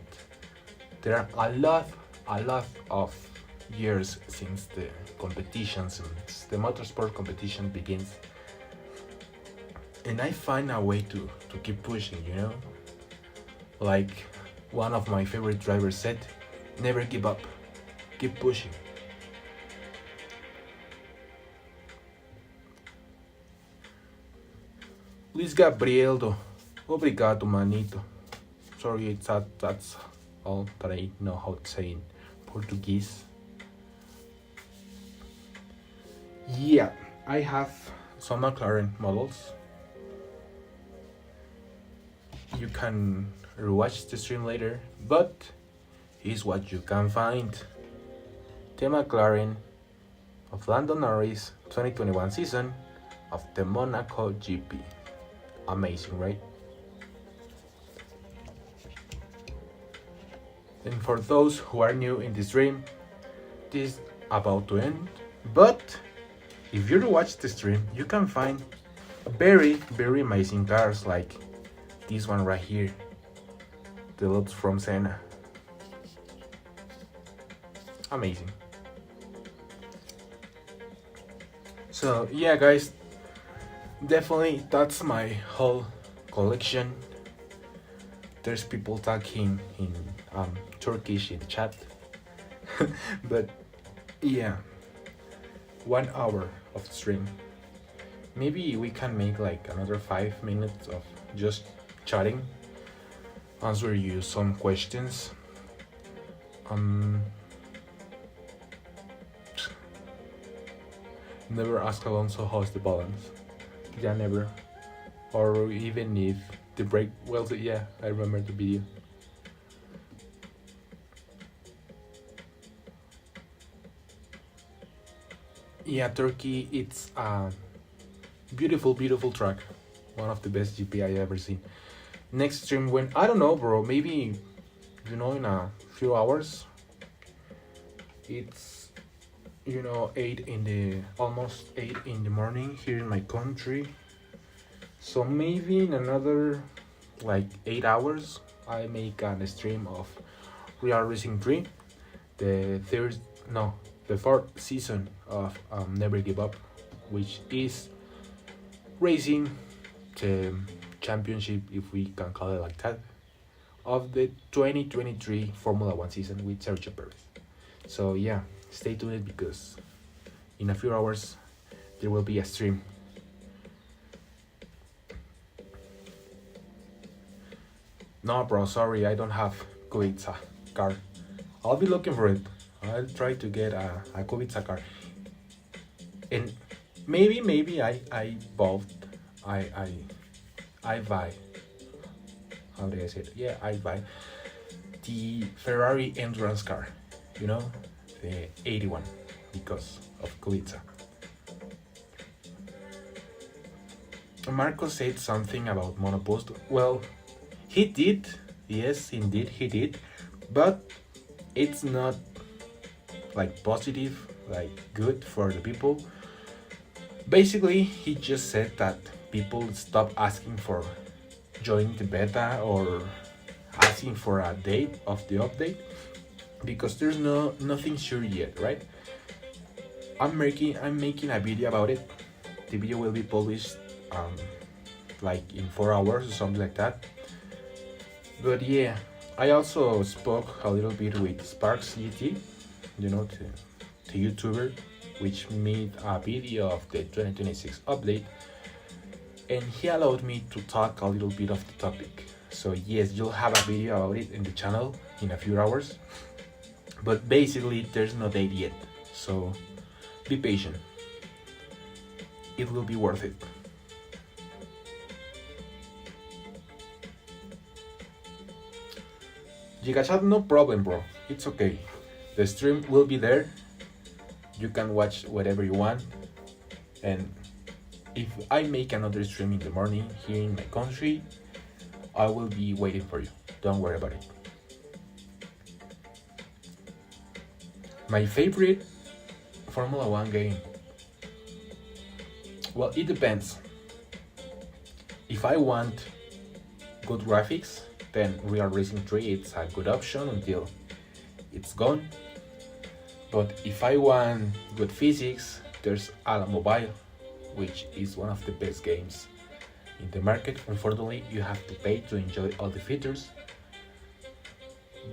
there are a lot of years since the competition, since the motorsport competition begins, and I find a way to keep pushing, you know. Like one of my favorite drivers said, never give up, keep pushing. Luis Gabrieldo, obrigado manito. Sorry, that's all that I know how to say in Portuguese. Yeah, I have some McLaren models. You can rewatch the stream later, but here's what you can find. The McLaren of Lando Norris 2021 season of the Monaco GP. Amazing, right? And for those who are new in this stream, this is about to end, but if you watch the stream, you can find very amazing cars like this one right here, the lots from Senna. Amazing. So yeah guys, definitely that's my whole collection. There's people talking in Turkish in the chat. But yeah, 1 hour of stream. Maybe we can make like another 5 minutes of just chatting, answer you some questions. Never ask Alonso how's the balance. Yeah, never. Or even if the brake, well, yeah, I remember the video. Yeah, Turkey, it's a beautiful track. One of the best GP I ever seen. Next stream when, I don't know bro, maybe, you know, in a few hours. It's, you know, almost 8 in the morning here in my country. So maybe in another like 8 hours I make a stream of Real Racing 3. the third, no, the fourth season of Never Give Up, which is racing the championship, if we can call it like that, of the 2023 Formula One season with Sergio Perez. So yeah, stay tuned because in a few hours there will be a stream. No, bro, sorry, I don't have Kubica car. I'll be looking for it. I'll try to get a Kubica car. And maybe I bought, I, I, I buy, how do I say it? Yeah, I buy the Ferrari endurance car, you know, the 81, because of Kubica. Marco said something about monopost. Well, he did, yes, indeed, he did, but it's not like positive, like good for the people. Basically, he just said that people stop asking for joining the beta or asking for a date of the update because there's nothing sure yet, right? I'm making a video about it. The video will be published like in 4 hours or something like that. But yeah, I also spoke a little bit with Sparks GT, you know, the YouTuber, which made a video of the 2026 update, and he allowed me to talk a little bit of the topic. So yes, you'll have a video about it in the channel in a few hours, but basically there's no date yet, so be patient. It will be worth it. Gigachat, no problem, bro. It's okay. The stream will be there. You can watch whatever you want. And if I make another stream in the morning here in my country, I will be waiting for you. Don't worry about it. My favorite Formula One game. Well, it depends. If I want good graphics, then Real Racing 3 it's a good option until it's gone. But if I want good physics, there's Ala Mobile, which is one of the best games in the market. Unfortunately, you have to pay to enjoy all the features.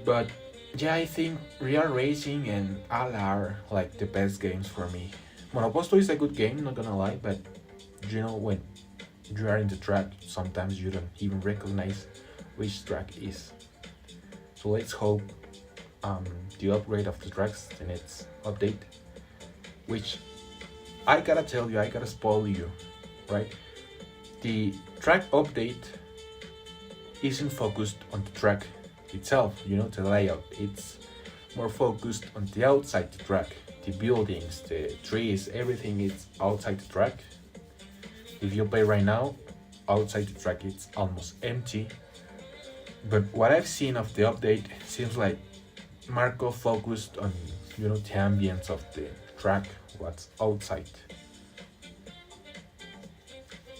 But yeah, I think Real Racing and Ala are like the best games for me. Monoposto is a good game, not gonna lie, but you know, when you are in the track, sometimes you don't even recognize which track is. So let's hope the upgrade of the tracks, the next update, which I gotta spoil you, right? The track update isn't focused on the track itself, you know, the layout. It's more focused on the outside the track, the buildings, the trees, everything is outside the track. If you play right now, outside the track it's almost empty. But what I've seen of the update seems like Marco focused on, you know, the ambience of the track, what's outside.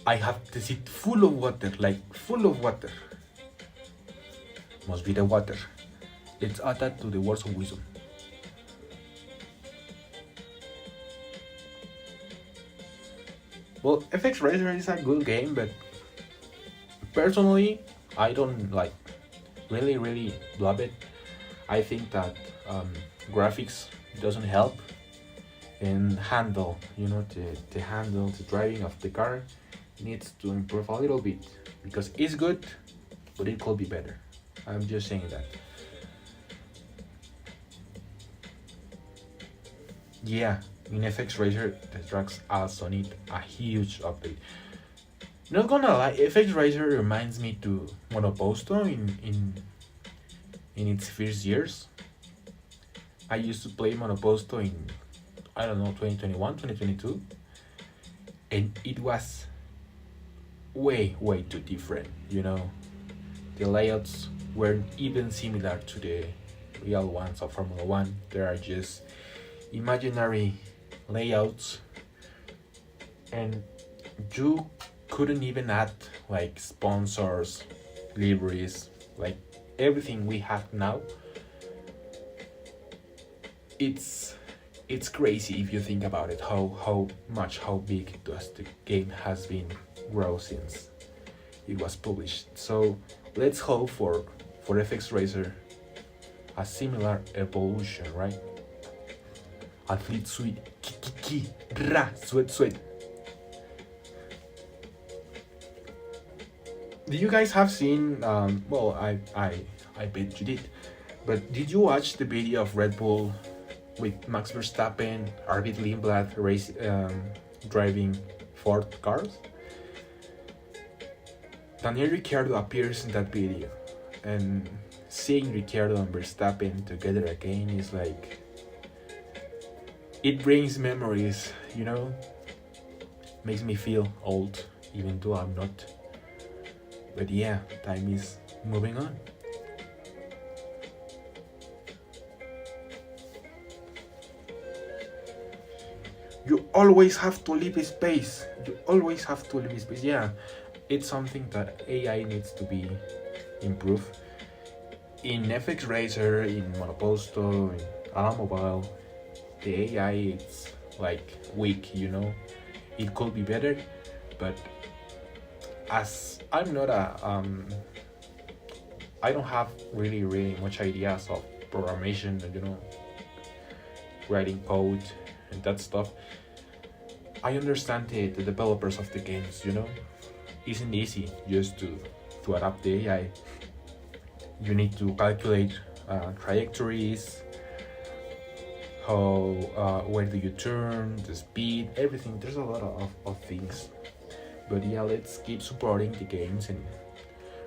I have the seat full of water, like full of water. Must be the water. Let's add that to the words of wisdom. Well, FX Racer is a good game, but personally, I don't like really love it. I think that graphics doesn't help, and handle, you know, the handle, the driving of the car needs to improve a little bit because it's good, but it could be better. I'm just saying that. Yeah, in FX Racer, the tracks also need a huge update. Not gonna lie, FX Racer reminds me to Monoposto in its first years. I used to play Monoposto in, I don't know, 2021, 2022, and it was way too different, you know. The layouts weren't even similar to the real ones of Formula One. There are just imaginary layouts, and you couldn't even add like sponsors, liveries, like everything we have now. it's it's crazy if you think about it, how big does the game has been grow since it was published. So let's hope for FX Racer a similar evolution, right? Athlete sweet, ki, ra, sweat. Do you guys have seen? Well, I bet you did. But did you watch the video of Red Bull with Max Verstappen, Arvid Lindblad driving Ford cars? Daniel Ricciardo appears in that video, and seeing Ricciardo and Verstappen together again is like, it brings memories, you know? Makes me feel old, even though I'm not. But yeah, time is moving on. You always have to leave space. Yeah, it's something that AI needs to be improved. In FX Racer, in Monoposto, in Mobile, the AI is like weak, you know? It could be better, but as I'm not I don't have really much ideas of programmation, you know, writing code and that stuff. I understand the developers of the games, you know, isn't easy just to adapt the AI. You need to calculate trajectories, how where do you turn, the speed, everything. There's a lot of things. But yeah, let's keep supporting the games and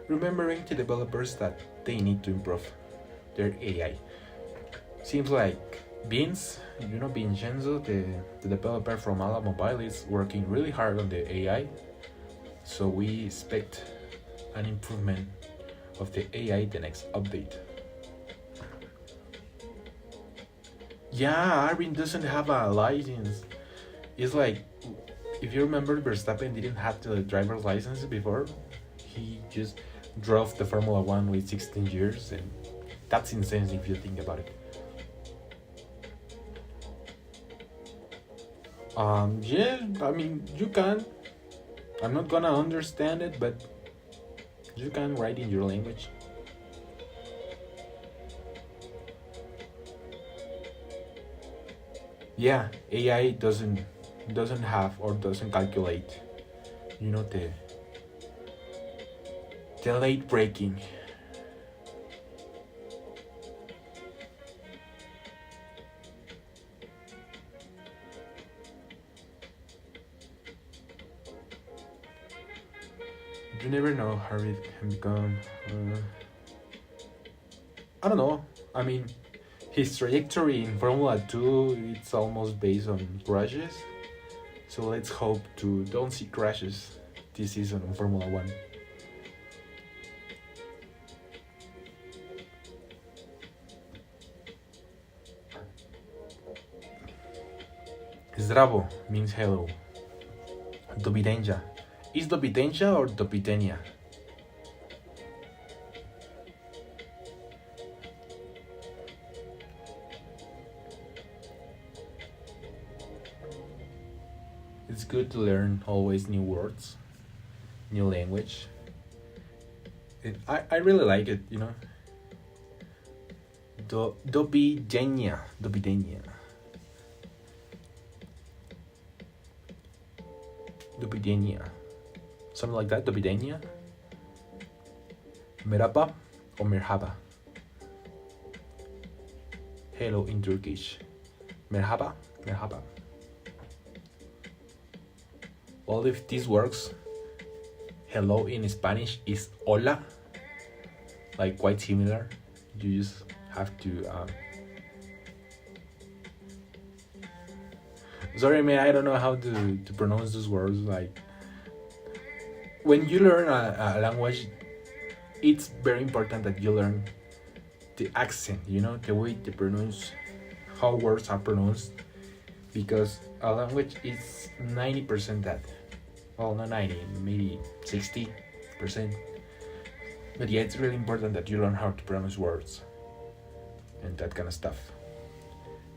remembering the developers that they need to improve their AI. Seems like Vincenzo, the developer from Mobile, is working really hard on the AI. So we expect an improvement of the AI the next update. Yeah, Arvin doesn't have a license. It's like, if you remember, Verstappen didn't have the driver's license before. He just drove the Formula One with 16 years, and that's insane if you think about it. Yeah, I mean, you can. I'm not gonna understand it, but you can write in your language. Yeah, AI doesn't have or doesn't calculate, you know, the late breaking. You never know how it can become. I don't know. I mean, his trajectory in Formula 2, it's almost based on crashes. So let's hope to don't see crashes this season in Formula 1. Zdravo means hello. Dobidenja. Is Dobidenja or Dobidenia? It's good to learn always new words, new language. I really like it, you know. Dobidenia. Something like that, Dobidenia. Merhaba or merhaba. Hello in Turkish. Merhaba. Well, if this works, hello in Spanish is hola. Like, quite similar. You just have to sorry man, I don't know how to pronounce those words. Like, when you learn a language, it's very important that you learn the accent, you know, the way they pronounce, how words are pronounced, because a language is 90% that. Well, not 90, maybe 60%. But yeah, it's really important that you learn how to pronounce words and that kind of stuff.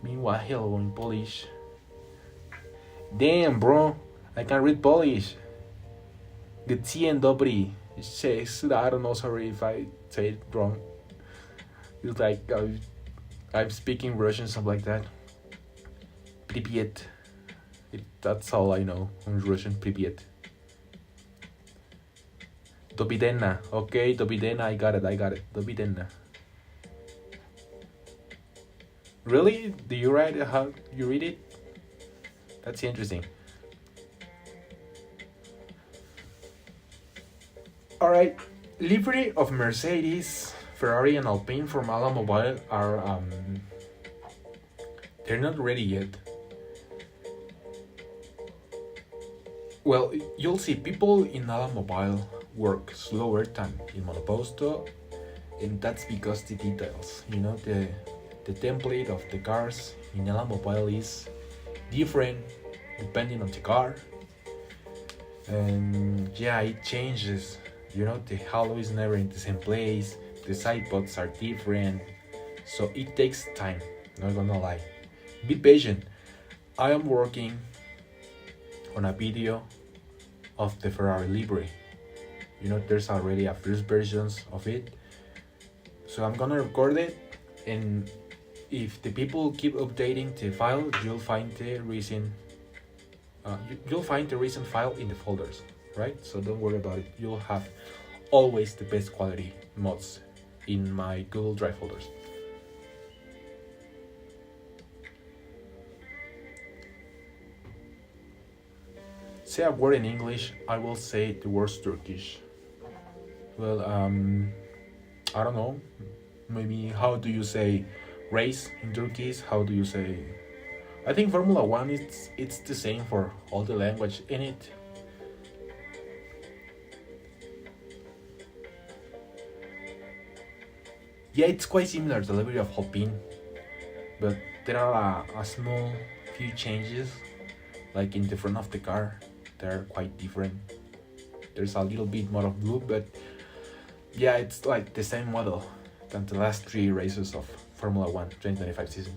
Meanwhile, in Polish. Damn, bro, I can read Polish. Dzień dobry. I don't know, sorry if I say it wrong. It's like I'm speaking Russian, something like that. Privyet. That's all I know on Russian. Privyet. Dobidenna. Okay, Dobidenna. I got it. Dobidenna. Really? Do you write how you read it? That's interesting. Alright, livery of Mercedes, Ferrari, and Alpine Formula Mobile are they're not ready yet. Well, you'll see people in Ala Mobile work slower than in Monoposto, and that's because the details, the template of the cars in Ala Mobile is different depending on the car, and yeah, it changes. The halo is never in the same place, the side pods are different, so it takes time, not gonna lie. Be patient. I am working on a video of the Ferrari livery. There's already a first versions of it, so I'm gonna record it, and if the people keep updating the file, you'll find the recent file in the folders, right? So don't worry about it. You'll have always the best quality mods in my Google Drive folders. Say a word in English, I will say the word Turkish. Well, I don't know. Maybe how do you say race in Turkish? How do you say? I think Formula One it's the same for all the language in it. Yeah, it's quite similar to the livery of Alpine, but there are a small few changes, like in the front of the car. They're quite different. There's a little bit more of blue, but yeah, it's like the same model than the last 3 races of Formula 1 2025 season.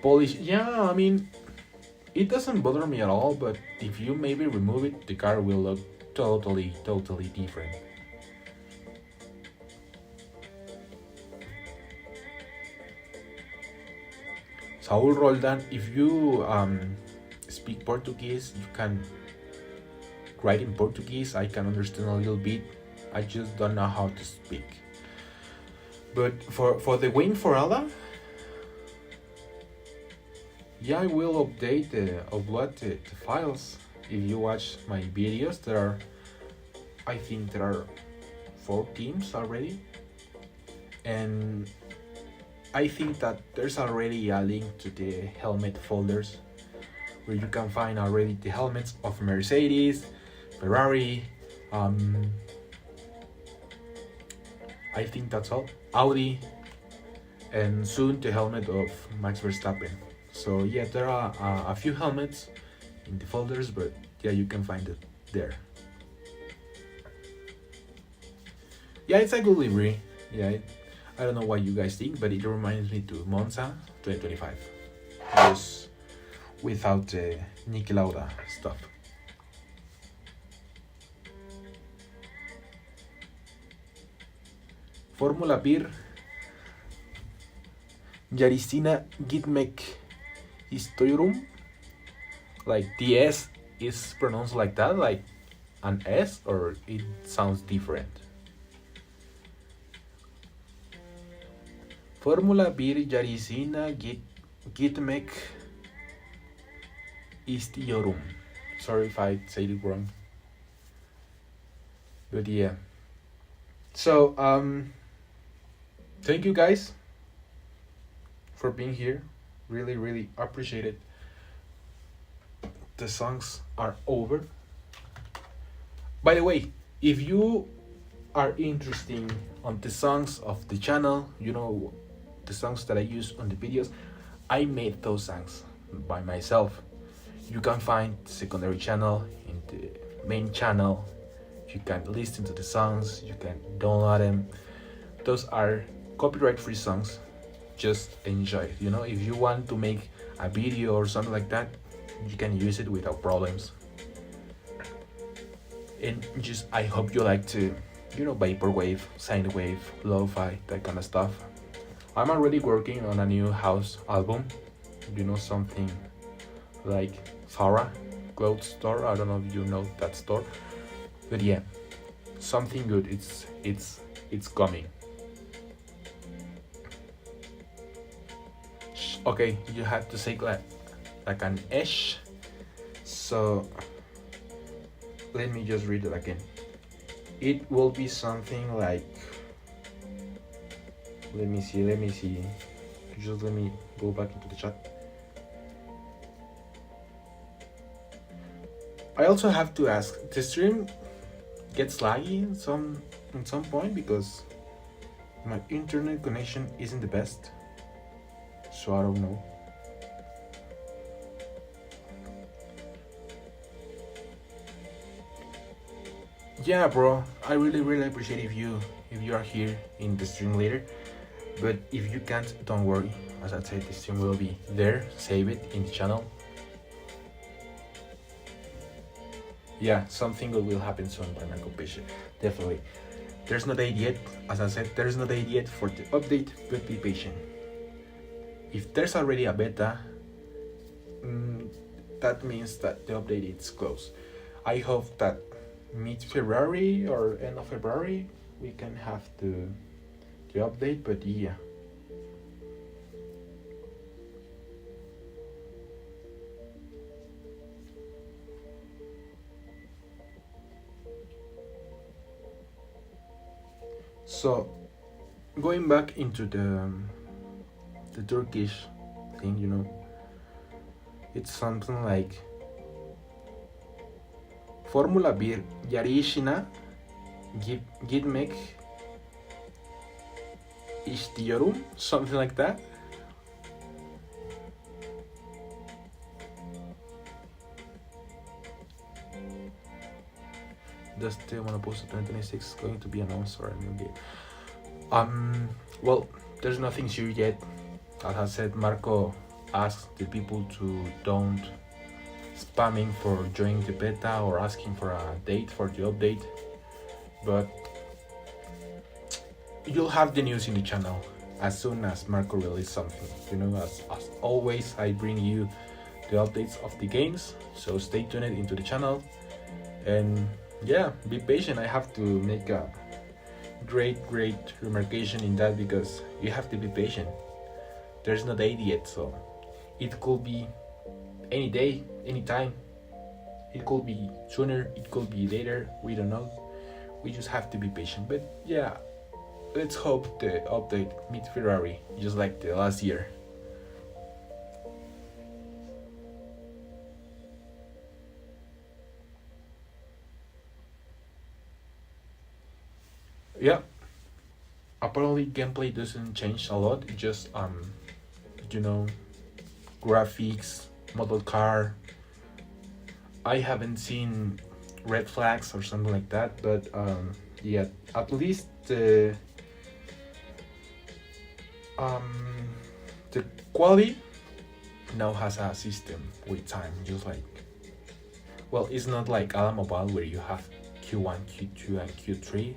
Polish, yeah, I mean, it doesn't bother me at all, but if you maybe remove it, the car will look totally different. Saul Roldan, if you speak Portuguese, you can write in Portuguese. I can understand a little bit. I just don't know how to speak. But for the win for Ala, yeah, I will upload the files. If you watch my videos, I think there are 4 teams already, and I think that there's already a link to the helmet folders where you can find already the helmets of Mercedes, Ferrari, I think that's all, Audi, and soon the helmet of Max Verstappen. So yeah, there are a few helmets in the folders, but yeah, you can find it there. Yeah, it's a good livery. Yeah, I don't know what you guys think, but it reminds me to Monza 2025, just without the Niki Lauda stuff. Formula Bir Yaristina Gitmek Historium, like the S is pronounced like that, like an S, or it sounds different? Formula Bir Yarisina Gitmek Istiorum. Sorry if I said it wrong. But yeah. So thank you guys for being here. Really appreciate it. The songs are over. By the way, if you are interested on the songs of the channel, the songs that I use on the videos, I made those songs by myself. You can find the secondary channel in the main channel. You can listen to the songs, you can download them. Those are copyright free songs, just enjoy it. You know, if you want to make a video or something like that, you can use it without problems. And just I hope you like to, you know, vaporwave, sine wave, lo-fi, that kind of stuff. I'm already working on a new house album, you know, something like Farah clothes store. I don't know if you know that store, but yeah, something good. It's coming. Okay, you have to say like an esh. So let me just read it again. It will be something like, let me see. Just let me go back into the chat. I also have to ask, the stream gets laggy in some point because my internet connection isn't the best. So I don't know. Yeah, bro, I really appreciate if you are here in the stream later. But if you can't, don't worry. As I said, the stream will be there. Save it in the channel. Yeah, something good will happen soon by Marco Pesce. Definitely. There's no date yet. As I said, there's no date yet for the update, but be patient. If there's already a beta, that means that the update is close. I hope that mid-February or end of February we can have the update, but yeah. So going back into the Turkish thing, you know, it's something like Formula 1 yarışına gitmek istiyorum, something like that. Does the Monopost 2026 going to be announced or a new game? Well, there's nothing sure yet. As I said, Marco asked the people to don't spamming for joining the beta or asking for a date for the update, but you'll have the news in the channel as soon as Marco releases something. You know, as always, I bring you the updates of the games, so stay tuned into the channel. And yeah, be patient. I have to make a great remarcation in that because you have to be patient. There's no date yet, so it could be any day, anytime. It could be sooner, it could be later, we don't know. We just have to be patient. But yeah, let's hope the update mid-February, just like the last year. Yeah, apparently gameplay doesn't change a lot. It just you know, graphics, model car. I haven't seen red flags or something like that, but yeah, at least the quality now has a system with time, just like, well, it's not like Ala Mobile where you have Q1, Q2 and Q3,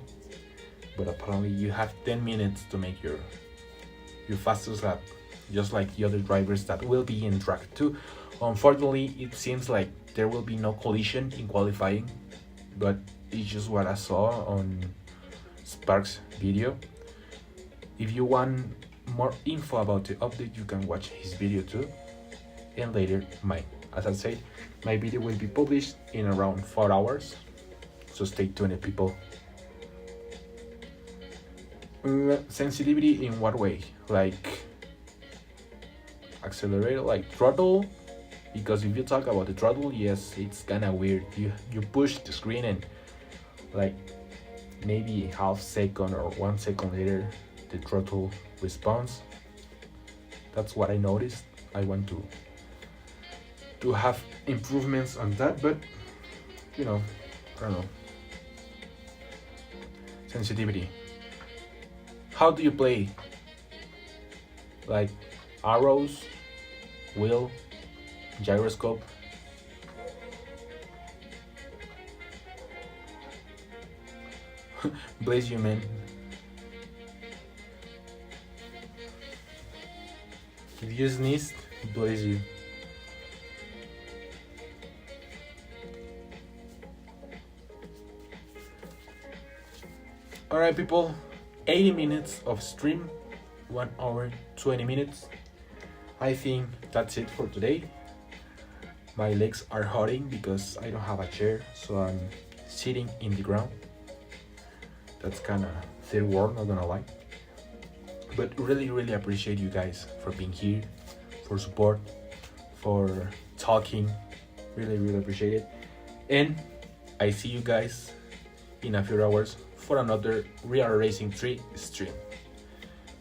but apparently you have 10 minutes to make your fastest lap, just like the other drivers that will be in track 2. Unfortunately, it seems like there will be no collision in qualifying, but it's just what I saw on Spark's video. If you want more info about the update, you can watch his video too, and later mine. As I said, my video will be published in around 4 hours, so stay tuned, people. Sensitivity in what way? Like accelerator, like throttle? Because if you talk about the throttle, yes, it's kinda weird. You push the screen and like maybe half second or 1 second later the throttle responds. That's what I noticed. I want to have improvements on that, but you know, I don't know. Sensitivity. How do you play like arrows, wheel, gyroscope. Bless you, man. If you sneezed, bless you. Alright, people, 80 minutes of stream, 1 hour 20 minutes. I think that's it for today. My legs are hurting because I don't have a chair, so I'm sitting in the ground. That's kind of third world, not gonna lie. But really appreciate you guys for being here, for support, for talking. Really appreciate it. And I see you guys in a few hours for another Real Racing 3 stream.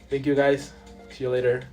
Thank you guys. See you later.